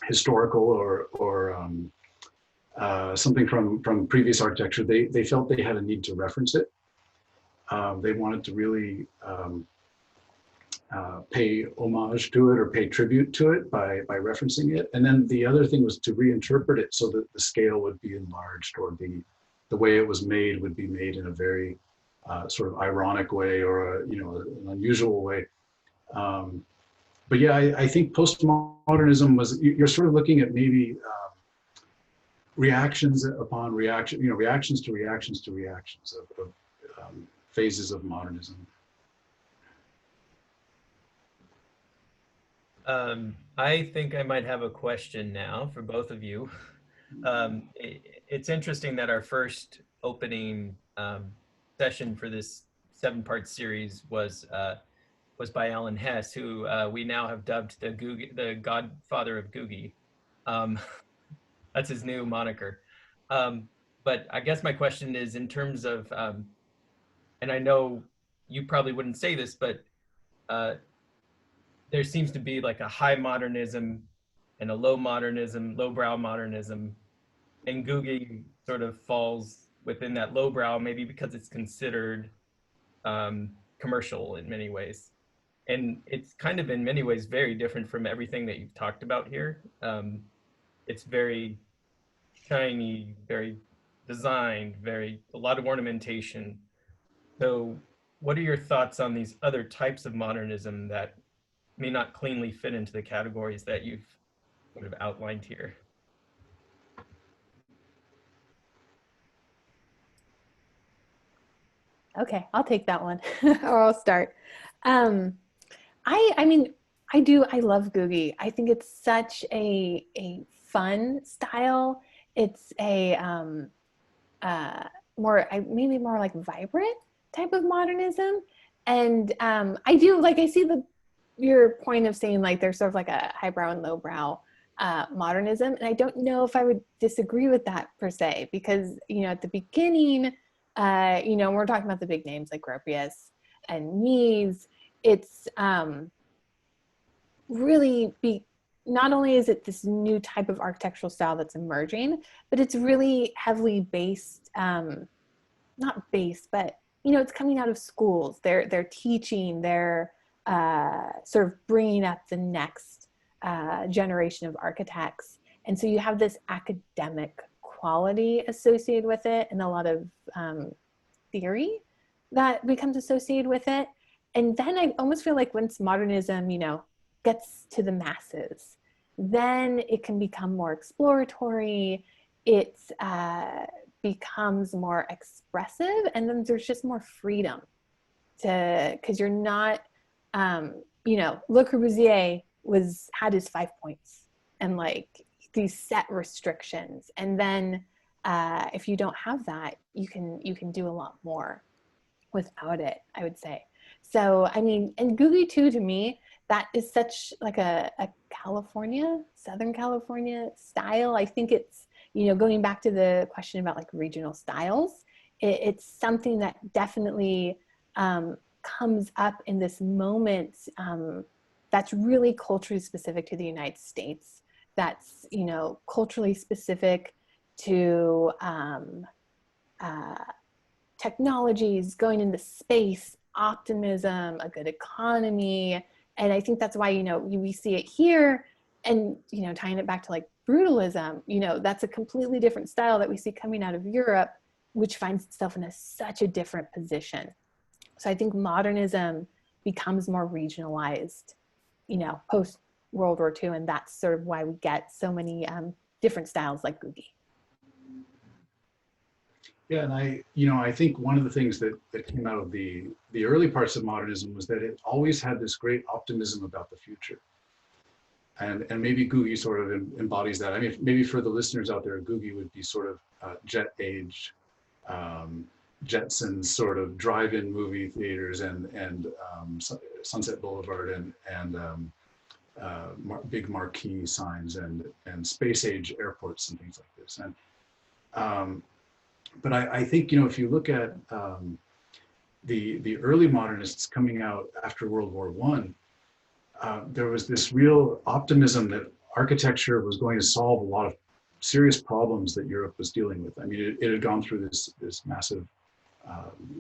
historical or something from previous architecture, they felt they had a need to reference it. They wanted to really pay homage to it or pay tribute to it by referencing it. And then the other thing was to reinterpret it so that the scale would be enlarged, or the way it was made would be made in a very sort of ironic way, or an unusual way. But yeah, I think postmodernism was, you're sort of looking at maybe reactions upon reaction, reactions to reactions to reactions of phases of modernism. I think I might have a question now for both of you. It's interesting that our first opening session for this 7-part series was by Alan Hess, who we now have dubbed the godfather of Googie. That's his new moniker. But I guess my question is, in terms of, and I know you probably wouldn't say this, but there seems to be like a high modernism and a low modernism, lowbrow modernism, and Googie sort of falls within that lowbrow, maybe because it's considered commercial in many ways. And it's kind of in many ways very different from everything that you've talked about here. It's very shiny, very designed, a lot of ornamentation. So what are your thoughts on these other types of modernism that may not cleanly fit into the categories that you've sort of outlined here? Okay, I'll take that one, or I'll start. I love Googie. I think it's such a fun style. It's a maybe more like vibrant type of modernism. And I do, like, I see your point of saying like there's sort of like a highbrow and lowbrow modernism. And I don't know if I would disagree with that per se, because, you know, at the beginning, you know, we're talking about the big names like Gropius and Mies, it's really not only is it this new type of architectural style that's emerging, but it's really heavily based, not based, but, you know, it's coming out of schools. They're teaching, they're sort of bringing up the next generation of architects. And so you have this academic quality associated with it, and a lot of theory that becomes associated with it. And then I almost feel like once modernism, you know, gets to the masses, then it can become more exploratory. It becomes more expressive, and then there's just more freedom because you're not, you know, Le Corbusier had his 5 points and like these set restrictions. And then if you don't have that, you can do a lot more without it, I would say. So, I mean, and Googie too, to me, that is such like a California, Southern California style. I think it's, you know, going back to the question about like regional styles, it's something that definitely comes up in this moment that's really culturally specific to the United States. That's, you know, culturally specific to technologies, going into space, optimism, a good economy. And I think that's why, you know, we see it here, and, you know, tying it back to like brutalism, you know, that's a completely different style that we see coming out of Europe, which finds itself in such a different position. So I think modernism becomes more regionalized, you know, post World War II. And that's sort of why we get so many different styles like Googie. Yeah, and I think one of the things that came out of the early parts of modernism was that it always had this great optimism about the future. And maybe Googie sort of embodies that. I mean, maybe for the listeners out there, Googie would be sort of jet age, Jetsons sort of drive-in movie theaters and Sunset Boulevard and big marquee signs and space age airports and things like this. And but I think, you know, if you look at the early modernists coming out after World War I, there was this real optimism that architecture was going to solve a lot of serious problems that Europe was dealing with. I mean, it had gone through this massive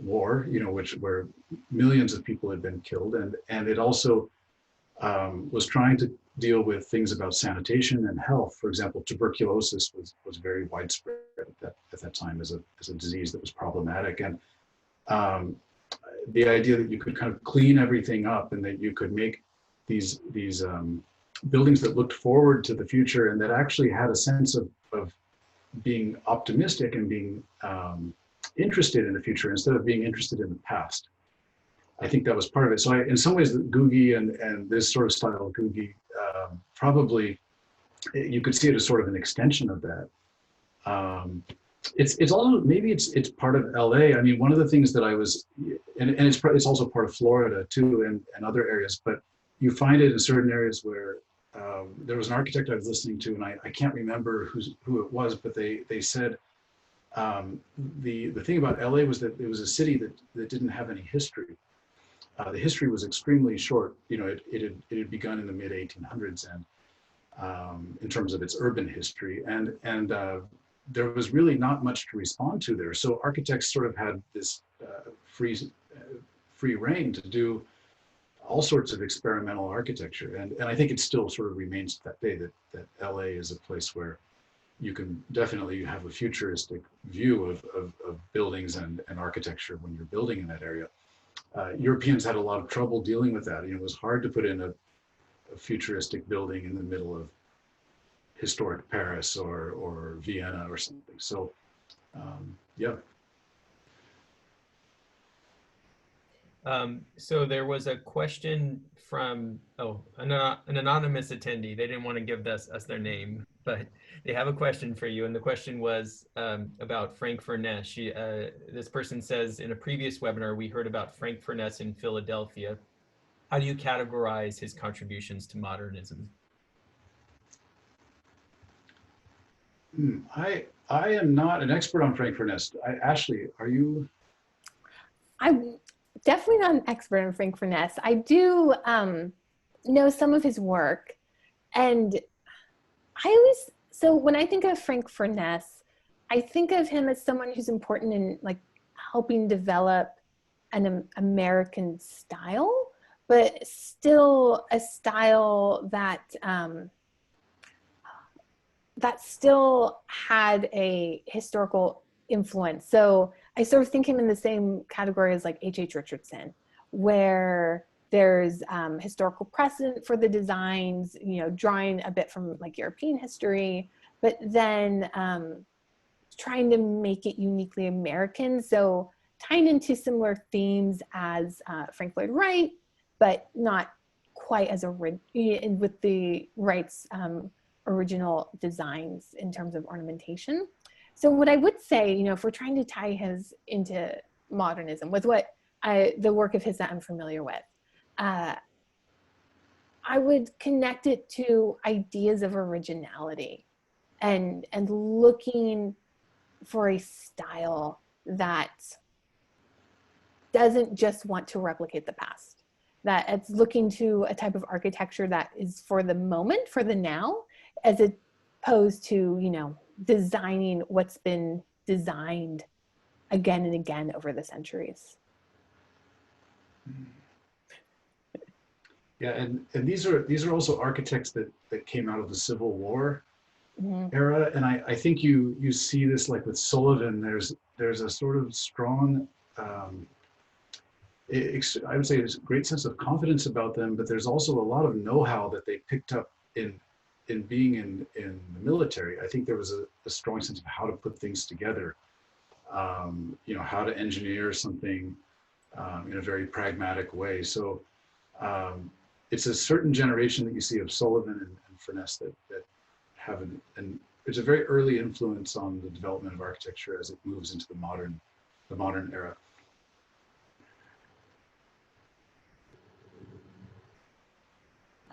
war, you know, where millions of people had been killed, and it also was trying to deal with things about sanitation and health. For example, tuberculosis was very widespread at that time as a disease that was problematic. And the idea that you could kind of clean everything up and that you could make these buildings that looked forward to the future and that actually had a sense of being optimistic and being interested in the future instead of being interested in the past. I think that was part of it. So in some ways, Googie and this sort of style of Googie, probably you could see it as sort of an extension of that. It's also, maybe it's part of LA. I mean, one of the things that I was, and it's also part of Florida too, and other areas, but you find it in certain areas where there was an architect I was listening to, and I can't remember who it was, but they said the thing about LA was that it was a city that didn't have any history. The history was extremely short. You know, it had begun in the mid 1800s, and in terms of its urban history, and there was really not much to respond to there. So architects sort of had this free reign to do all sorts of experimental architecture, and I think it still sort of remains to that day that LA is a place where you can definitely have a futuristic view of buildings and architecture when you're building in that area. Europeans had a lot of trouble dealing with that. You know, it was hard to put in a futuristic building in the middle of historic Paris or Vienna or something. So, yeah. So there was a question from an anonymous attendee. They didn't want to give us their name, but they have a question for you. And the question was about Frankfurness. This person says, in a previous webinar, we heard about Frankfurness in Philadelphia. How do you categorize his contributions to modernism? I am not an expert on Frankfurness. Ashley, are you? I'm definitely not an expert on Frankfurness. I do know some of his work, and so when I think of Frankfurness, I think of him as someone who's important in like helping develop an American style, but still a style that that still had a historical influence. So I sort of think him in the same category as like H.H. Richardson, where there's historical precedent for the designs, you know, drawing a bit from like European history, but then trying to make it uniquely American. So tying into similar themes as Frank Lloyd Wright, but not quite as with the Wright's original designs in terms of ornamentation. So what I would say, you know, if we're trying to tie his into modernism with the work of his that I'm familiar with, I would connect it to ideas of originality and looking for a style that doesn't just want to replicate the past, that it's looking to a type of architecture that is for the moment, for the now, as opposed to, you know, designing what's been designed again and again over the centuries. Yeah, and these are also architects that came out of the Civil War era, and I think you see this like with Sullivan. There's a sort of strong, I would say, there's a great sense of confidence about them, but there's also a lot of know-how that they picked up in being in the military. I think there was a strong sense of how to put things together, you know, how to engineer something in a very pragmatic way. So it's a certain generation that you see of Sullivan and Furness that have it's a very early influence on the development of architecture as it moves into the modern era.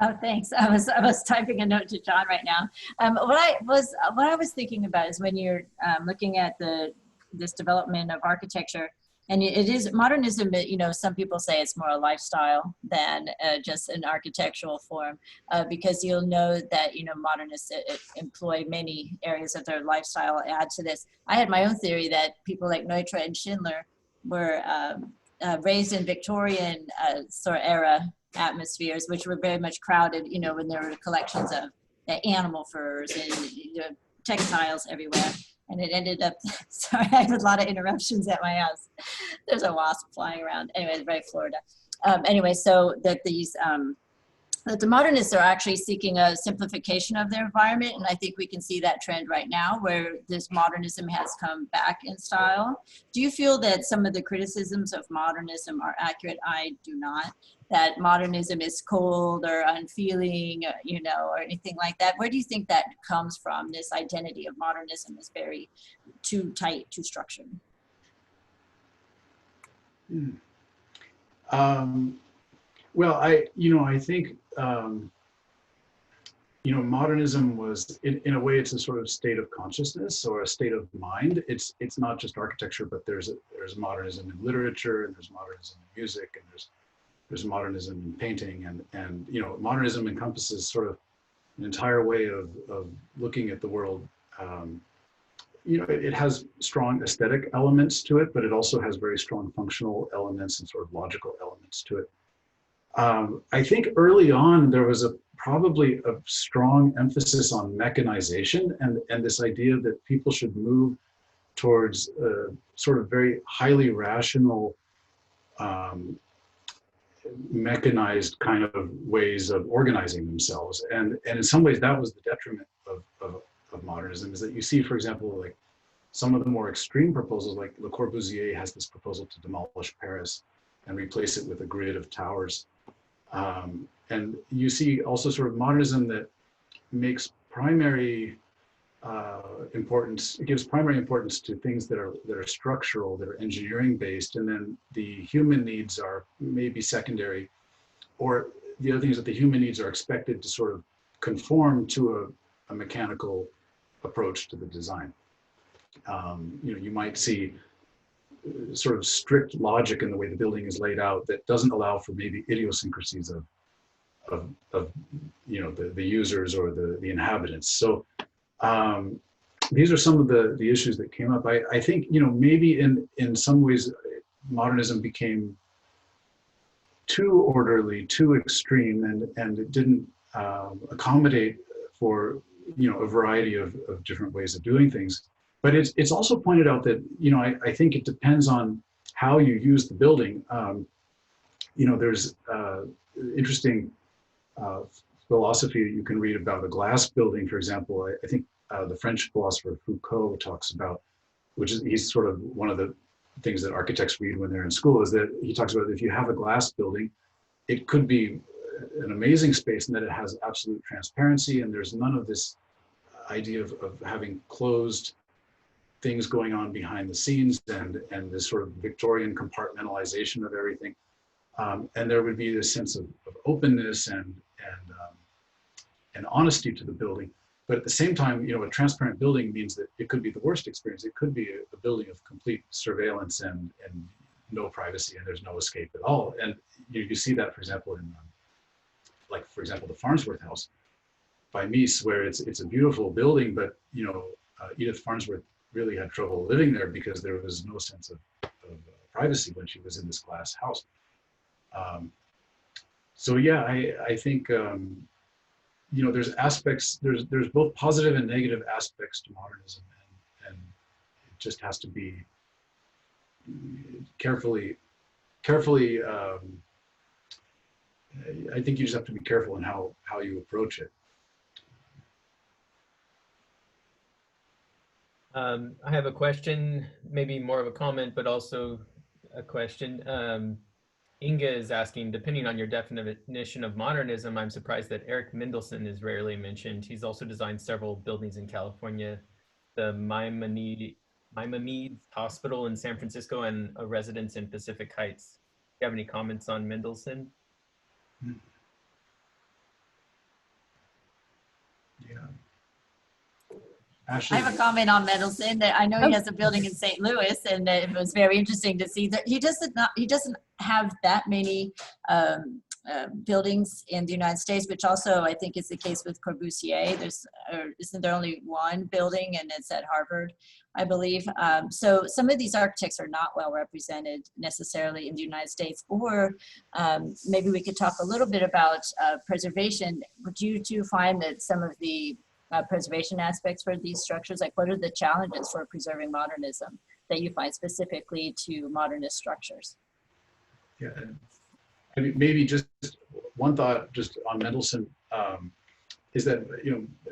Oh, thanks. I was typing a note to John right now. What I was thinking about is when you're looking at this development of architecture, and it is modernism. You know, some people say it's more a lifestyle than just an architectural form, because you'll know that, you know, modernists employ many areas of their lifestyle add to this. I had my own theory that people like Neutra and Schindler were raised in Victorian sort of era atmospheres, which were very much crowded, you know, when there were collections of animal furs and, you know, textiles everywhere. And it ended up, sorry, I have a lot of interruptions at my house. There's a wasp flying around. Anyway, right, Florida. Anyway, so that that the modernists are actually seeking a simplification of their environment. And I think we can see that trend right now where this modernism has come back in style. Do you feel that some of the criticisms of modernism are accurate? I do not. That modernism is cold or unfeeling, you know, or anything like that. Where do you think that comes from? This identity of modernism is very too tight, too structured. Well, I think, modernism was, in a way, it's a sort of state of consciousness or a state of mind. It's not just architecture, but there's modernism in literature, and there's modernism in music, and there's modernism in painting, and modernism encompasses sort of an entire way of looking at the world. It has strong aesthetic elements to it, but it also has very strong functional elements and sort of logical elements to it. I think early on there was probably a strong emphasis on mechanization and this idea that people should move towards sort of very highly rational, mechanized kind of ways of organizing themselves. And in some ways that was the detriment of modernism, is that you see, for example, like some of the more extreme proposals, like Le Corbusier has this proposal to demolish Paris and replace it with a grid of towers. And you see also sort of modernism that makes primary importance. It gives primary importance to things that are structural, that are engineering based, and then the human needs are maybe secondary, or the other thing is that the human needs are expected to sort of conform to a mechanical approach to the design. You might see sort of strict logic in the way the building is laid out that doesn't allow for maybe idiosyncrasies of the users or the inhabitants. So these are some of the issues that came up. I think maybe in some ways modernism became too orderly, too extreme, and it didn't accommodate for a variety of different ways of doing things. But it's also pointed out that I think it depends on how you use the building. There's interesting philosophy you can read about a glass building, for example. I think the French philosopher Foucault talks about, he's sort of one of the things that architects read when they're in school, is that he talks about if you have a glass building, it could be an amazing space in that it has absolute transparency, and there's none of this idea of having closed things going on behind the scenes and this sort of Victorian compartmentalization of everything. And there would be this sense of openness and honesty to the building. But at the same time, a transparent building means that it could be the worst experience. It could be a building of complete surveillance and no privacy, and there's no escape at all. And you see that, for example, in for example, the Farnsworth House by Mies, where it's a beautiful building, but Edith Farnsworth really had trouble living there because there was no sense of privacy when she was in this glass house. So yeah, I think there's aspects, there's both positive and negative aspects to modernism, and it just has to be carefully. I think you just have to be careful in how you approach it. I have a question, maybe more of a comment, but also a question. Inga is asking, depending on your definition of modernism, I'm surprised that Eric Mendelsohn is rarely mentioned. He's also designed several buildings in California, the Maimonides Hospital in San Francisco, and a residence in Pacific Heights. Do you have any comments on Mendelsohn? Yeah. Ashley? I have a comment on Mendelsohn that I know he has a building in St. Louis, and it was very interesting to see that he doesn't have that many buildings in the United States, which also I think is the case with Cabuzzier. Isn't there only one building, and it's at Harvard, I believe. So some of these architects are not well represented necessarily in the United States. Or maybe we could talk a little bit about preservation. Would you two find that some of the preservation aspects for these structures, like what are the challenges for preserving modernism that you find specifically to modernist structures? Yeah, I mean, maybe just one thought just on Mendelsohn is that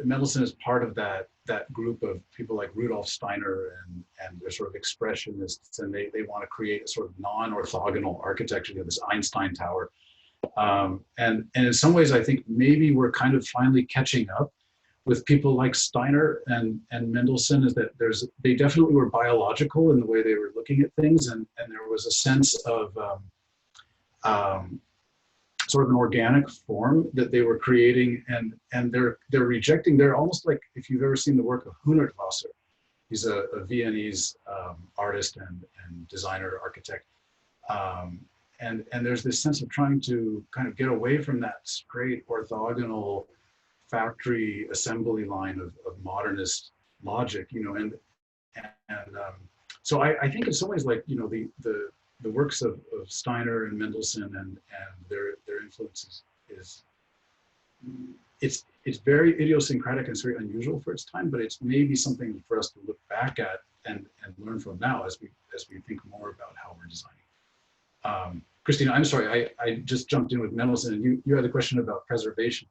Mendelsohn is part of that group of people like Rudolf Steiner and they're sort of expressionists, and they want to create a sort of non-orthogonal architecture. This Einstein Tower, and in some ways I think maybe we're kind of finally catching up with people like Steiner and Mendelsohn, is that they definitely were biological in the way they were looking at things, and there was a sense of sort of an organic form that they were creating, and they're rejecting. They're almost like, if you've ever seen the work of Hundertwasser, he's a Viennese artist and designer, architect, and there's this sense of trying to kind of get away from that straight orthogonal factory assembly line of modernist logic, so I think in some ways, like the works of Steiner and Mendelsohn and their influences it's very idiosyncratic and it's very unusual for its time, but it's maybe something for us to look back at and learn from now as we think more about how we're designing. Christina, I'm sorry, I just jumped in with Mendelsohn, and you had a question about preservation.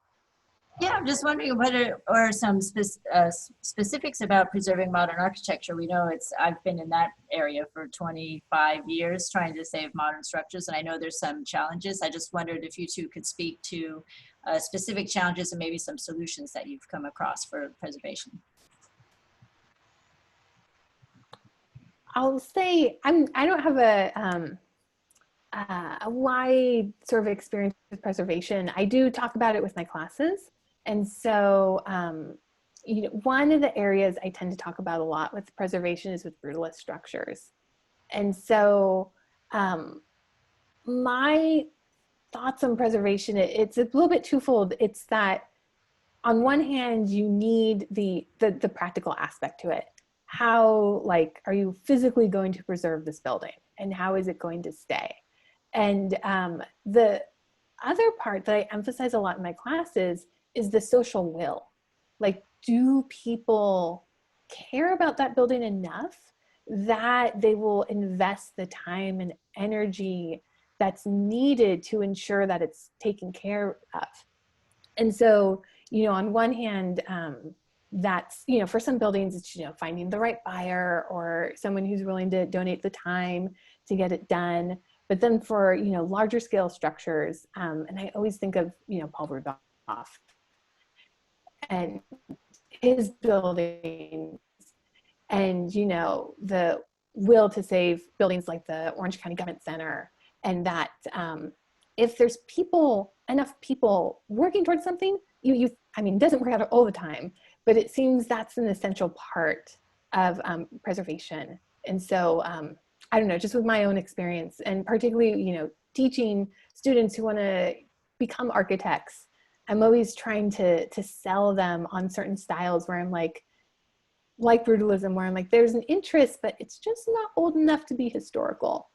Yeah, I'm just wondering what are some specifics about preserving modern architecture. We know I've been in that area for 25 years trying to save modern structures, and I know there's some challenges. I just wondered if you two could speak to specific challenges and maybe some solutions that you've come across for preservation. I'll say I don't have a wide sort of experience with preservation. I do talk about it with my classes. And so, you know, one of the areas I tend to talk about a lot with preservation is with brutalist structures. And so my thoughts on preservation, it's a little bit twofold. It's that on one hand, you need the practical aspect to it. How, like, are you physically going to preserve this building? And how is it going to stay? And the other part that I emphasize a lot in my classes is the social will. Like, do people care about that building enough that they will invest the time and energy that's needed to ensure that it's taken care of? And so, you know, on one hand, that's, you know, for some buildings, it's, you know, finding the right buyer or someone who's willing to donate the time to get it done. But then for, you know, larger scale structures, and I always think of, you know, Paul Rudolph and his buildings and, you know, the will to save buildings like the Orange County Government Center, and that if there's enough people working towards something, I mean, it doesn't work out all the time, but it seems that's an essential part of preservation. And so, I don't know, just with my own experience, and particularly, you know, teaching students who want to become architects, I'm always trying to sell them on certain styles where I'm like brutalism, where I'm like, there's an interest, but it's just not old enough to be historical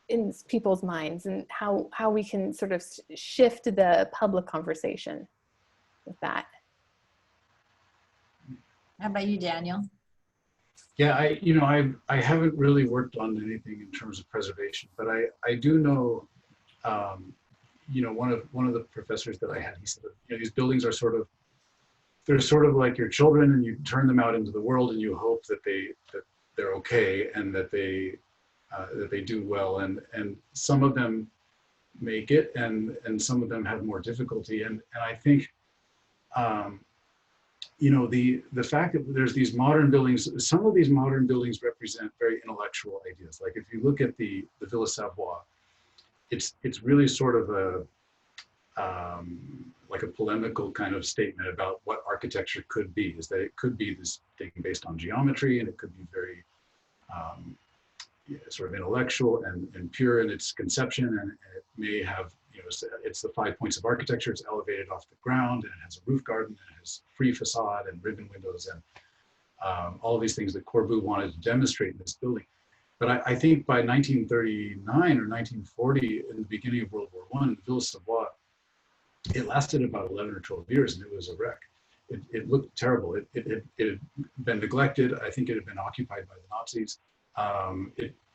in people's minds, and how we can sort of shift the public conversation with that. How about you, Daniel? Yeah, I haven't really worked on anything in terms of preservation, but I do know, you know, one of the professors that I had, he said, you know, these buildings are they're sort of like your children, and you turn them out into the world and you hope that they're okay and that they do well, and some of them make it, and some of them have more difficulty, and I think, you know, the fact that there's these modern buildings, some of these modern buildings represent very intellectual ideas. Like if you look at the Villa Savoye, it's really sort of a like a polemical kind of statement about what architecture could be, is that it could be this thing based on geometry, and it could be very sort of intellectual and pure in its conception, and it may have, you know, it's the 5 points of architecture. It's elevated off the ground, and it has a roof garden, and it has free facade and ribbon windows, and all of these things that Corbu wanted to demonstrate in this building. But I think by 1939 or 1940, in the beginning of World War I, Villa Savoye, it lasted about 11 or 12 years, and it was a wreck. It looked terrible. It had been neglected. I think it had been occupied by the Nazis.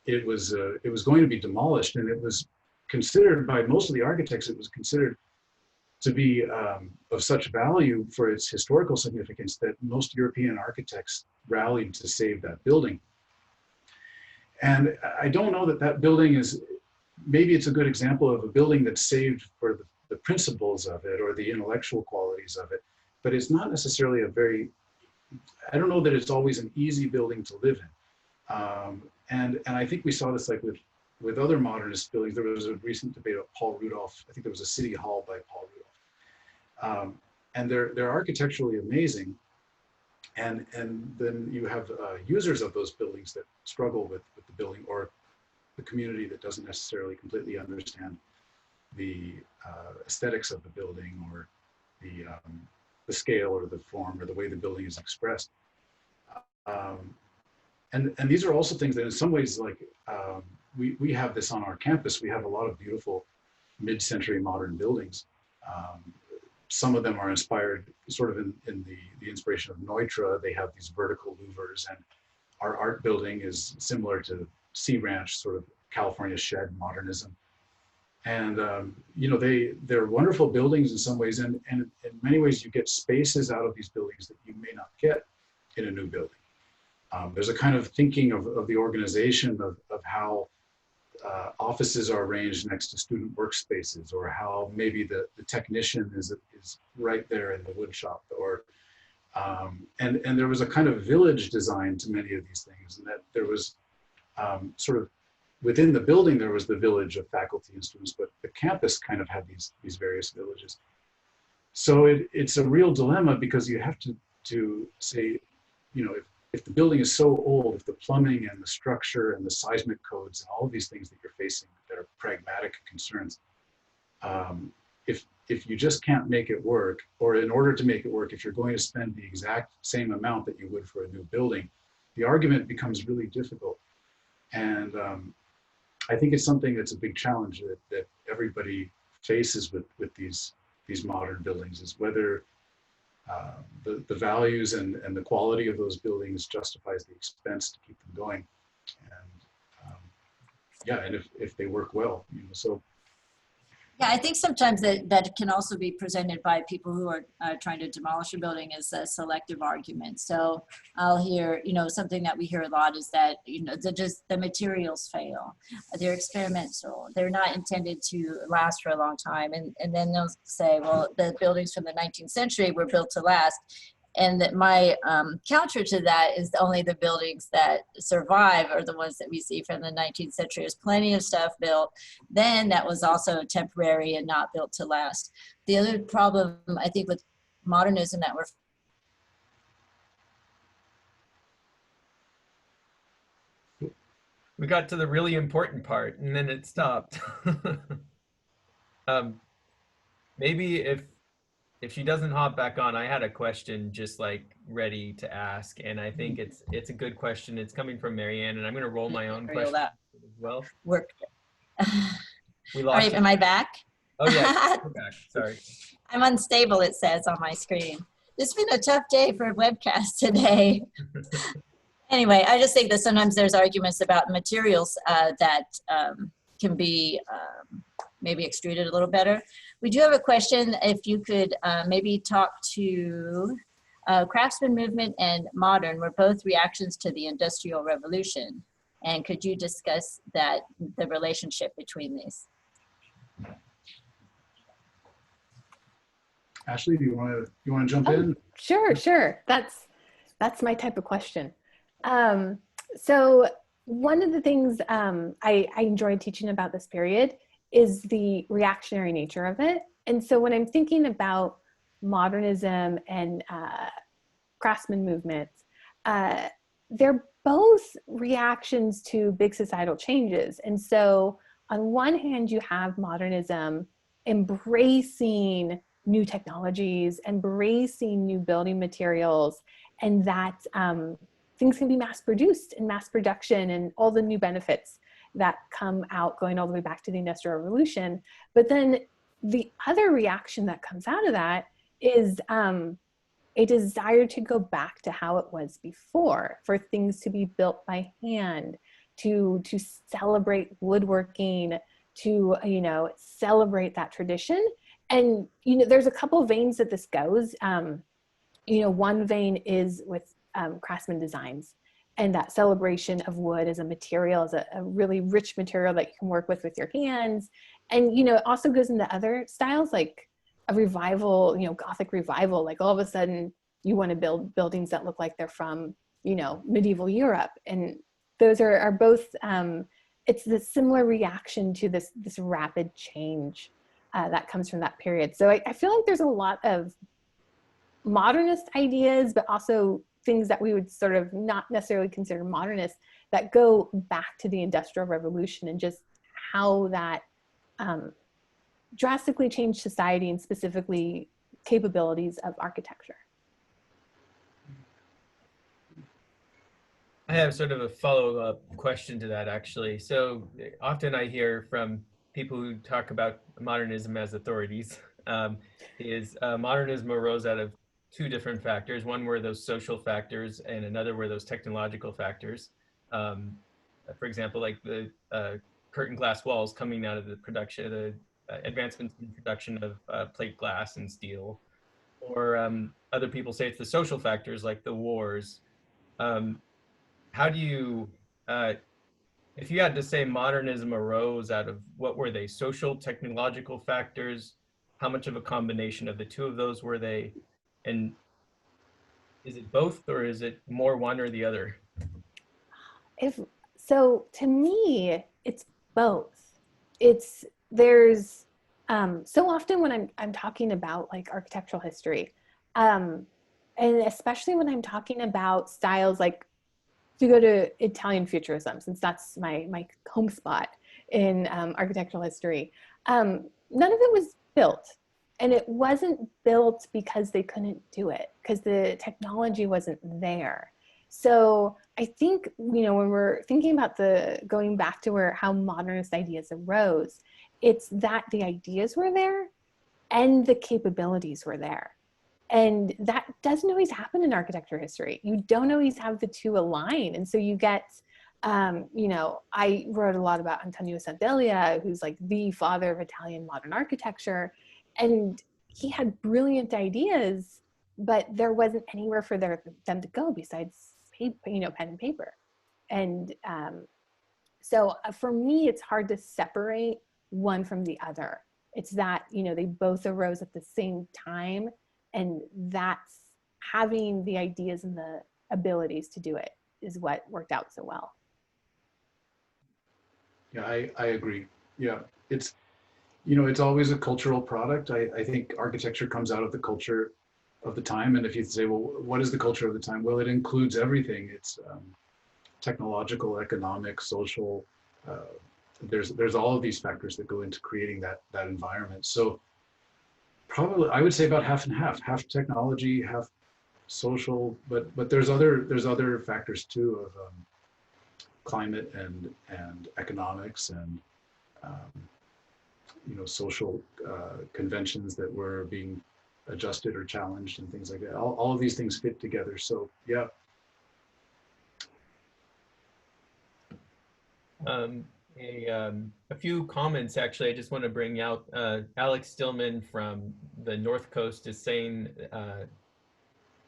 It was going to be demolished, and it was considered by most of the architects, it was considered to be of such value for its historical significance that most European architects rallied to save that building. And I don't know that that building is, maybe it's a good example of a building that's saved for the principles of it or the intellectual qualities of it, but it's not necessarily I don't know that it's always an easy building to live in. And I think we saw this like with other modernist buildings. There was a recent debate of Paul Rudolph. I think there was a city hall by Paul Rudolph. And they're architecturally amazing. And then you have users of those buildings that struggle with the building, or the community that doesn't necessarily completely understand the aesthetics of the building, or the scale or the form or the way the building is expressed. And these are also things that in some ways, like we have this on our campus. We have a lot of beautiful mid-century modern buildings. Some of them are inspired sort of in the inspiration of Neutra. They have these vertical louvers, and our art building is similar to Sea Ranch, sort of California shed modernism. And you know, they're wonderful buildings in some ways, and in many ways you get spaces out of these buildings that you may not get in a new building. There's a kind of thinking of the organization of how offices are arranged next to student workspaces, or how maybe the technician is right there in the wood shop, or and there was a kind of village design to many of these things, and that there was sort of within the building, there was the village of faculty and students, but the campus kind of had these various villages. So it's a real dilemma, because you have to say, you know, if the building is so old, if the plumbing and the structure and the seismic codes and all of these things that you're facing that are pragmatic concerns, if you just can't make it work, or in order to make it work, if you're going to spend the exact same amount that you would for a new building, the argument becomes really difficult. And I think it's something that's a big challenge that everybody faces with these modern buildings, is whether the values and the quality of those buildings justifies the expense to keep them going. And yeah, and if they work well, you know, so. Yeah, I think sometimes that can also be presented by people who are trying to demolish a building as a selective argument. So I'll hear, you know, something that we hear a lot is that, you know, the materials fail. They're experimental. They're not intended to last for a long time. And then they'll say, well, the buildings from the 19th century were built to last. And that my counter to that is only the buildings that survive are the ones that we see from the 19th century. There's plenty of stuff built then that was also temporary and not built to last. The other problem, I think, with modernism that We got to the really important part and then it stopped. Maybe if she doesn't hop back on, I had a question just like ready to ask, and I think it's a good question. It's coming from Marianne, and I'm going to roll my own question as well. work. We All lost. right, am I back? Oh yeah, we're back. Sorry. I'm unstable, it says on my screen. It's been a tough day for a webcast today. Anyway, I just think that sometimes there's arguments about materials that can be maybe extruded a little better. We do have a question. If you could maybe talk to craftsman movement and modern were both reactions to the Industrial Revolution. And could you discuss the relationship between these? Ashley, do you want to jump in? Sure. That's my type of question. So one of the things I enjoyed teaching about this period is the reactionary nature of it. And so when I'm thinking about modernism and craftsman movements, they're both reactions to big societal changes. And so on one hand, you have modernism embracing new technologies, embracing new building materials, and that things can be mass produced and mass production and all the new benefits that come out going all the way back to the Industrial Revolution. But then the other reaction that comes out of that is a desire to go back to how it was before, for things to be built by hand, to celebrate woodworking, to, you know, celebrate that tradition. And, you know, there's a couple veins that this goes. You know, one vein is with craftsman designs, and that celebration of wood as a material, as a really rich material that you can work with your hands. And, you know, it also goes into other styles, like a revival, you know, Gothic revival, like all of a sudden you want to build buildings that look like they're from, you know, medieval Europe. And those are both, it's the similar reaction to this rapid change that comes from that period. So I feel like there's a lot of modernist ideas, but also things that we would sort of not necessarily consider modernist that go back to the Industrial Revolution and just how that drastically changed society and specifically capabilities of architecture. I have sort of a follow-up question to that, actually. So often I hear from people who talk about modernism as authorities, modernism arose out of two different factors. One were those social factors, and another were those technological factors. For example, like the curtain glass walls coming out of the production, the advancements in production of plate glass and steel. Or other people say it's the social factors, like the wars. How do you, if you had to say modernism arose out of, what were they? Social, technological factors? How much of a combination of the two of those were they? And is it both, or is it more one or the other? So to me, it's both. There's so often when I'm talking about like architectural history, and especially when I'm talking about styles like, to go to Italian Futurism, since that's my home spot in architectural history, none of it was built. And it wasn't built because they couldn't do it, because the technology wasn't there. So I think, you know, when we're thinking about going back to how modernist ideas arose, it's that the ideas were there and the capabilities were there. And that doesn't always happen in architecture history. You don't always have the two align. And so you get, you know, I wrote a lot about Antonio Sandelia, who's like the father of Italian modern architecture. And he had brilliant ideas, but there wasn't anywhere for them to go besides paper, you know, pen and paper. And so for me, it's hard to separate one from the other. It's that, you know, they both arose at the same time. And that's having the ideas and the abilities to do it is what worked out so well. Yeah, I agree. Yeah, it's, you know, it's always a cultural product. I think architecture comes out of the culture of the time. And if you say, well, what is the culture of the time? Well, it includes everything. It's technological, economic, social. There's all of these factors that go into creating that environment. So probably I would say about half and half technology, half social, but there's other factors too of climate and economics and you know, social conventions that were being adjusted or challenged and things like that. All of these things fit together. So yeah. A few comments, actually, I just want to bring out. Alex Stillman from the North Coast is saying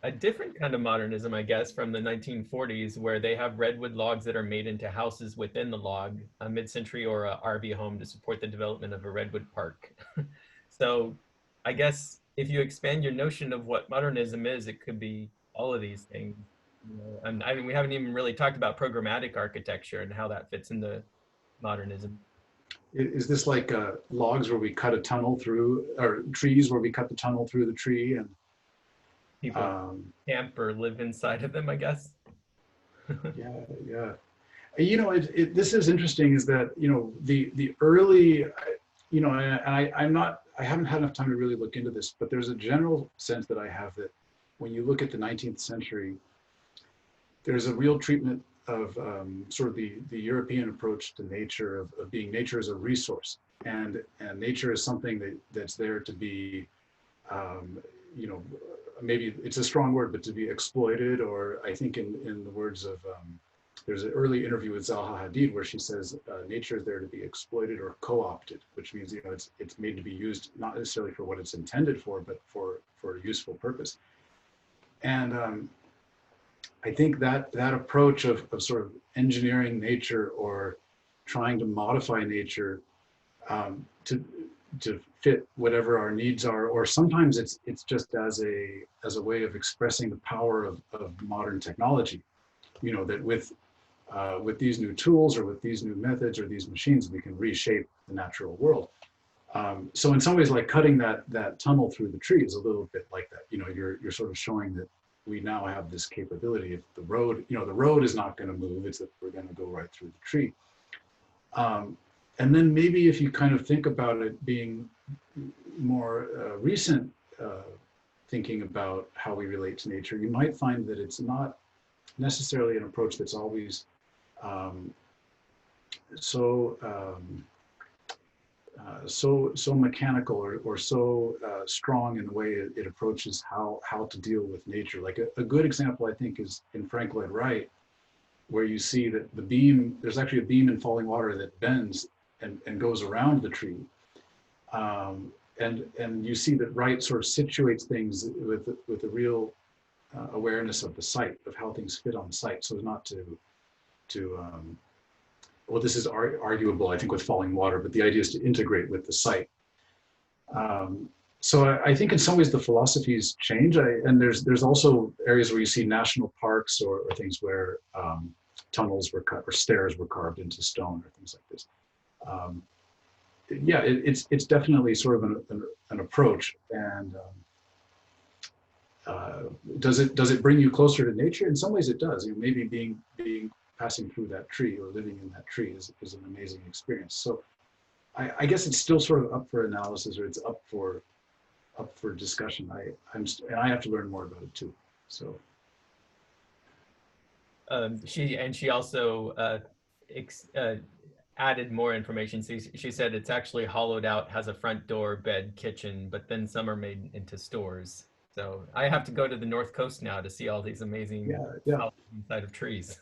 a different kind of modernism, I guess, from the 1940s, where they have redwood logs that are made into houses within the log, a mid-century or a RV home to support the development of a redwood park. So I guess if you expand your notion of what modernism is, it could be all of these things. You know, and I mean, we haven't even really talked about programmatic architecture and how that fits into modernism. Is this like logs where we cut a tunnel through, or trees where we cut the tunnel through the tree and people camp or live inside of them, I guess? yeah. You know, this is interesting, is that, you know, the early, you know, and I haven't had enough time to really look into this, but there's a general sense that I have that when you look at the 19th century, there's a real treatment of sort of the European approach to nature, of being nature as a resource, and nature is something that's there to be, you know, maybe it's a strong word, but to be exploited, or I think in the words of, there's an early interview with Zaha Hadid where she says nature is there to be exploited or co-opted, which means, you know, it's made to be used not necessarily for what it's intended for, but for a useful purpose. And I think that approach of sort of engineering nature or trying to modify nature to fit whatever our needs are, or sometimes it's just as a way of expressing the power of modern technology. You know, that with these new tools or with these new methods or these machines, we can reshape the natural world. So in some ways, like cutting that tunnel through the tree is a little bit like that. You know, you're sort of showing that we now have this capability. If the road, you know, the road is not going to move, it's that we're going to go right through the tree. And then maybe if you kind of think about it being more recent thinking about how we relate to nature, you might find that it's not necessarily an approach that's always so mechanical or so strong in the way it approaches how to deal with nature. Like a good example, I think, is in Frank Lloyd Wright, where you see that the beam, there's actually a beam in falling water that bends and goes around the tree. And you see that Wright sort of situates things with a real awareness of the site, of how things fit on site, so as not to well, this is arguable, I think, with falling water, but the idea is to integrate with the site. So I think in some ways the philosophies change, and there's also areas where you see national parks or things where tunnels were cut or stairs were carved into stone or things like this. Yeah, it's definitely sort of an approach. And does it bring you closer to nature? In some ways it does. You know, maybe passing through that tree or living in that tree is an amazing experience. So I guess it's still sort of up for analysis, or it's up for discussion. And I have to learn more about it too. So she also added more information. So she said it's actually hollowed out, has a front door, bed, kitchen, but then some are made into stores. So I have to go to the North Coast now to see all these amazing houses inside of trees.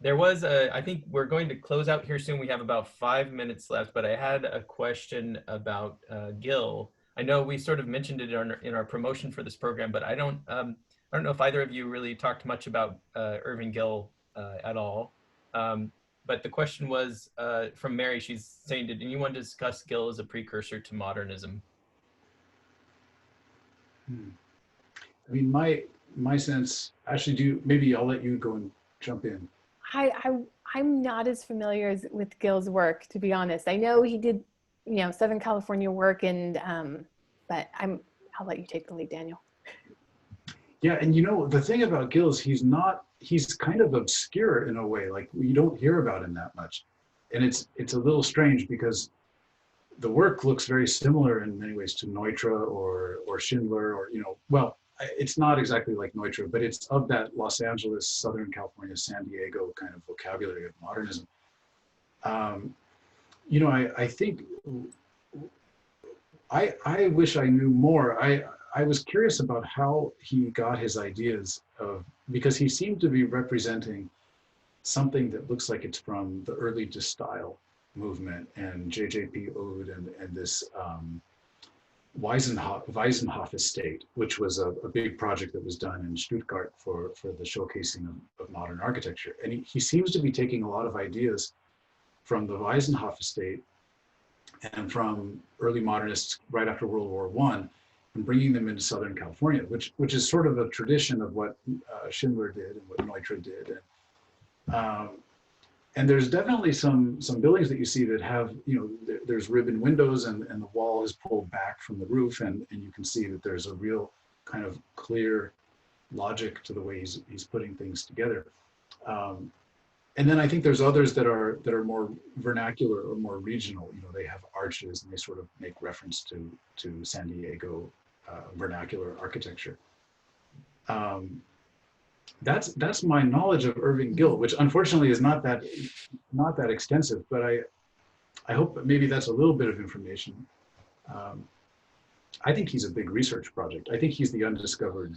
There was I think we're going to close out here soon. We have about 5 minutes left, but I had a question about Gil. I know we sort of mentioned it in our promotion for this program, but I don't know if either of you really talked much about Irving Gil at all. But the question was from Mary. She's saying, did anyone discuss Gil as a precursor to modernism? I mean, my sense, actually, maybe I'll let you go and jump in. I'm not as familiar with Gil's work, to be honest. I know he did, Southern California work, and but I'll let you take the lead, Daniel. Yeah, and the thing about Gil is he's kind of obscure in a way. Like, you don't hear about him that much, and it's a little strange because the work looks very similar in many ways to Neutra or Schindler, or well, it's not exactly like Neutra, but it's of that Los Angeles, Southern California, San Diego kind of vocabulary of modernism. I think I wish I knew more. I was curious about how he got his ideas because he seemed to be representing something that looks like it's from the early De Style movement and JJP Ode and this Weisenhof estate, which was a big project that was done in Stuttgart for the showcasing of modern architecture. And he seems to be taking a lot of ideas from the Weisenhof estate and from early modernists right after World War I, and bringing them into Southern California, which is sort of a tradition of what Schindler did and what Neutra did. And there's definitely some buildings that you see that have, there's ribbon windows and the wall is pulled back from the roof, and you can see that there's a real kind of clear logic to the way he's putting things together. And then I think there's others that are more vernacular or more regional. They have arches and they sort of make reference to San Diego vernacular architecture. That's my knowledge of Irving Gil, which unfortunately is not that extensive, but I hope that maybe that's a little bit of information. I think he's a big research project. I think he's the undiscovered.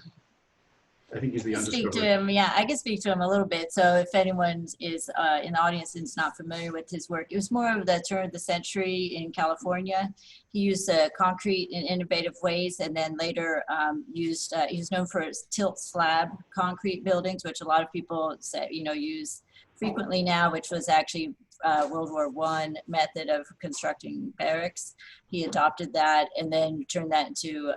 Speak to him. Yeah, I can speak to him a little bit. So if anyone is in the audience and is not familiar with his work, it was more of the turn of the century in California. He used concrete in innovative ways, and then later he was known for his tilt slab concrete buildings, which a lot of people say, use frequently now, which was actually World War I method of constructing barracks. He adopted that and then turned that into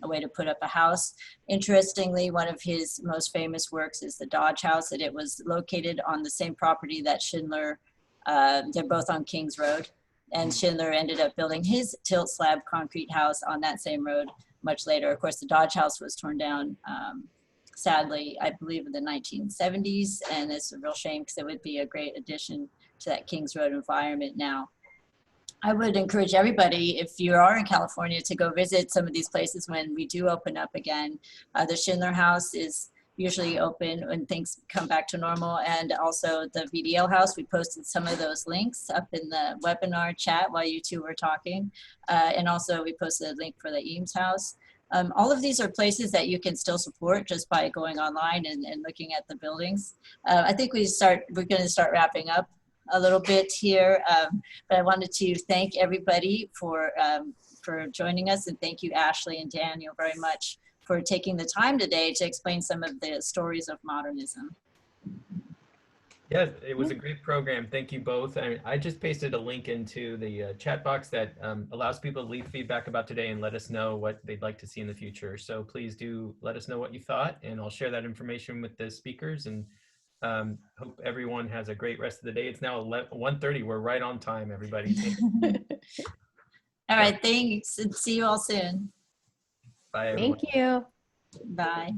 a way to put up a house. Interestingly, one of his most famous works is the Dodge House, and it was located on the same property that Schindler, they're both on Kings Road, and Schindler ended up building his tilt slab concrete house on that same road much later. Of course, the Dodge House was torn down, sadly, I believe in the 1970s, and it's a real shame because it would be a great addition to that Kings Road environment now. I would encourage everybody, if you are in California, to go visit some of these places when we do open up again. The Schindler House is usually open when things come back to normal, and also the VDL House. We posted some of those links up in the webinar chat while you two were talking. And also we posted a link for the Eames House. All of these are places that you can still support just by going online and looking at the buildings. I think we're going to start wrapping up a little bit here, but I wanted to thank everybody for joining us, and thank you, Ashley and Daniel, very much for taking the time today to explain some of the stories of modernism. Yeah, it was a great program. Thank you both. I just pasted a link into the chat box that allows people to leave feedback about today and let us know what they'd like to see in the future. So please do let us know what you thought, and I'll share that information with the speakers, and hope everyone has a great rest of the day. It's now 1:30. We're right on time, everybody. All right, thanks, and see you all soon. Bye, everyone. Thank you. Bye.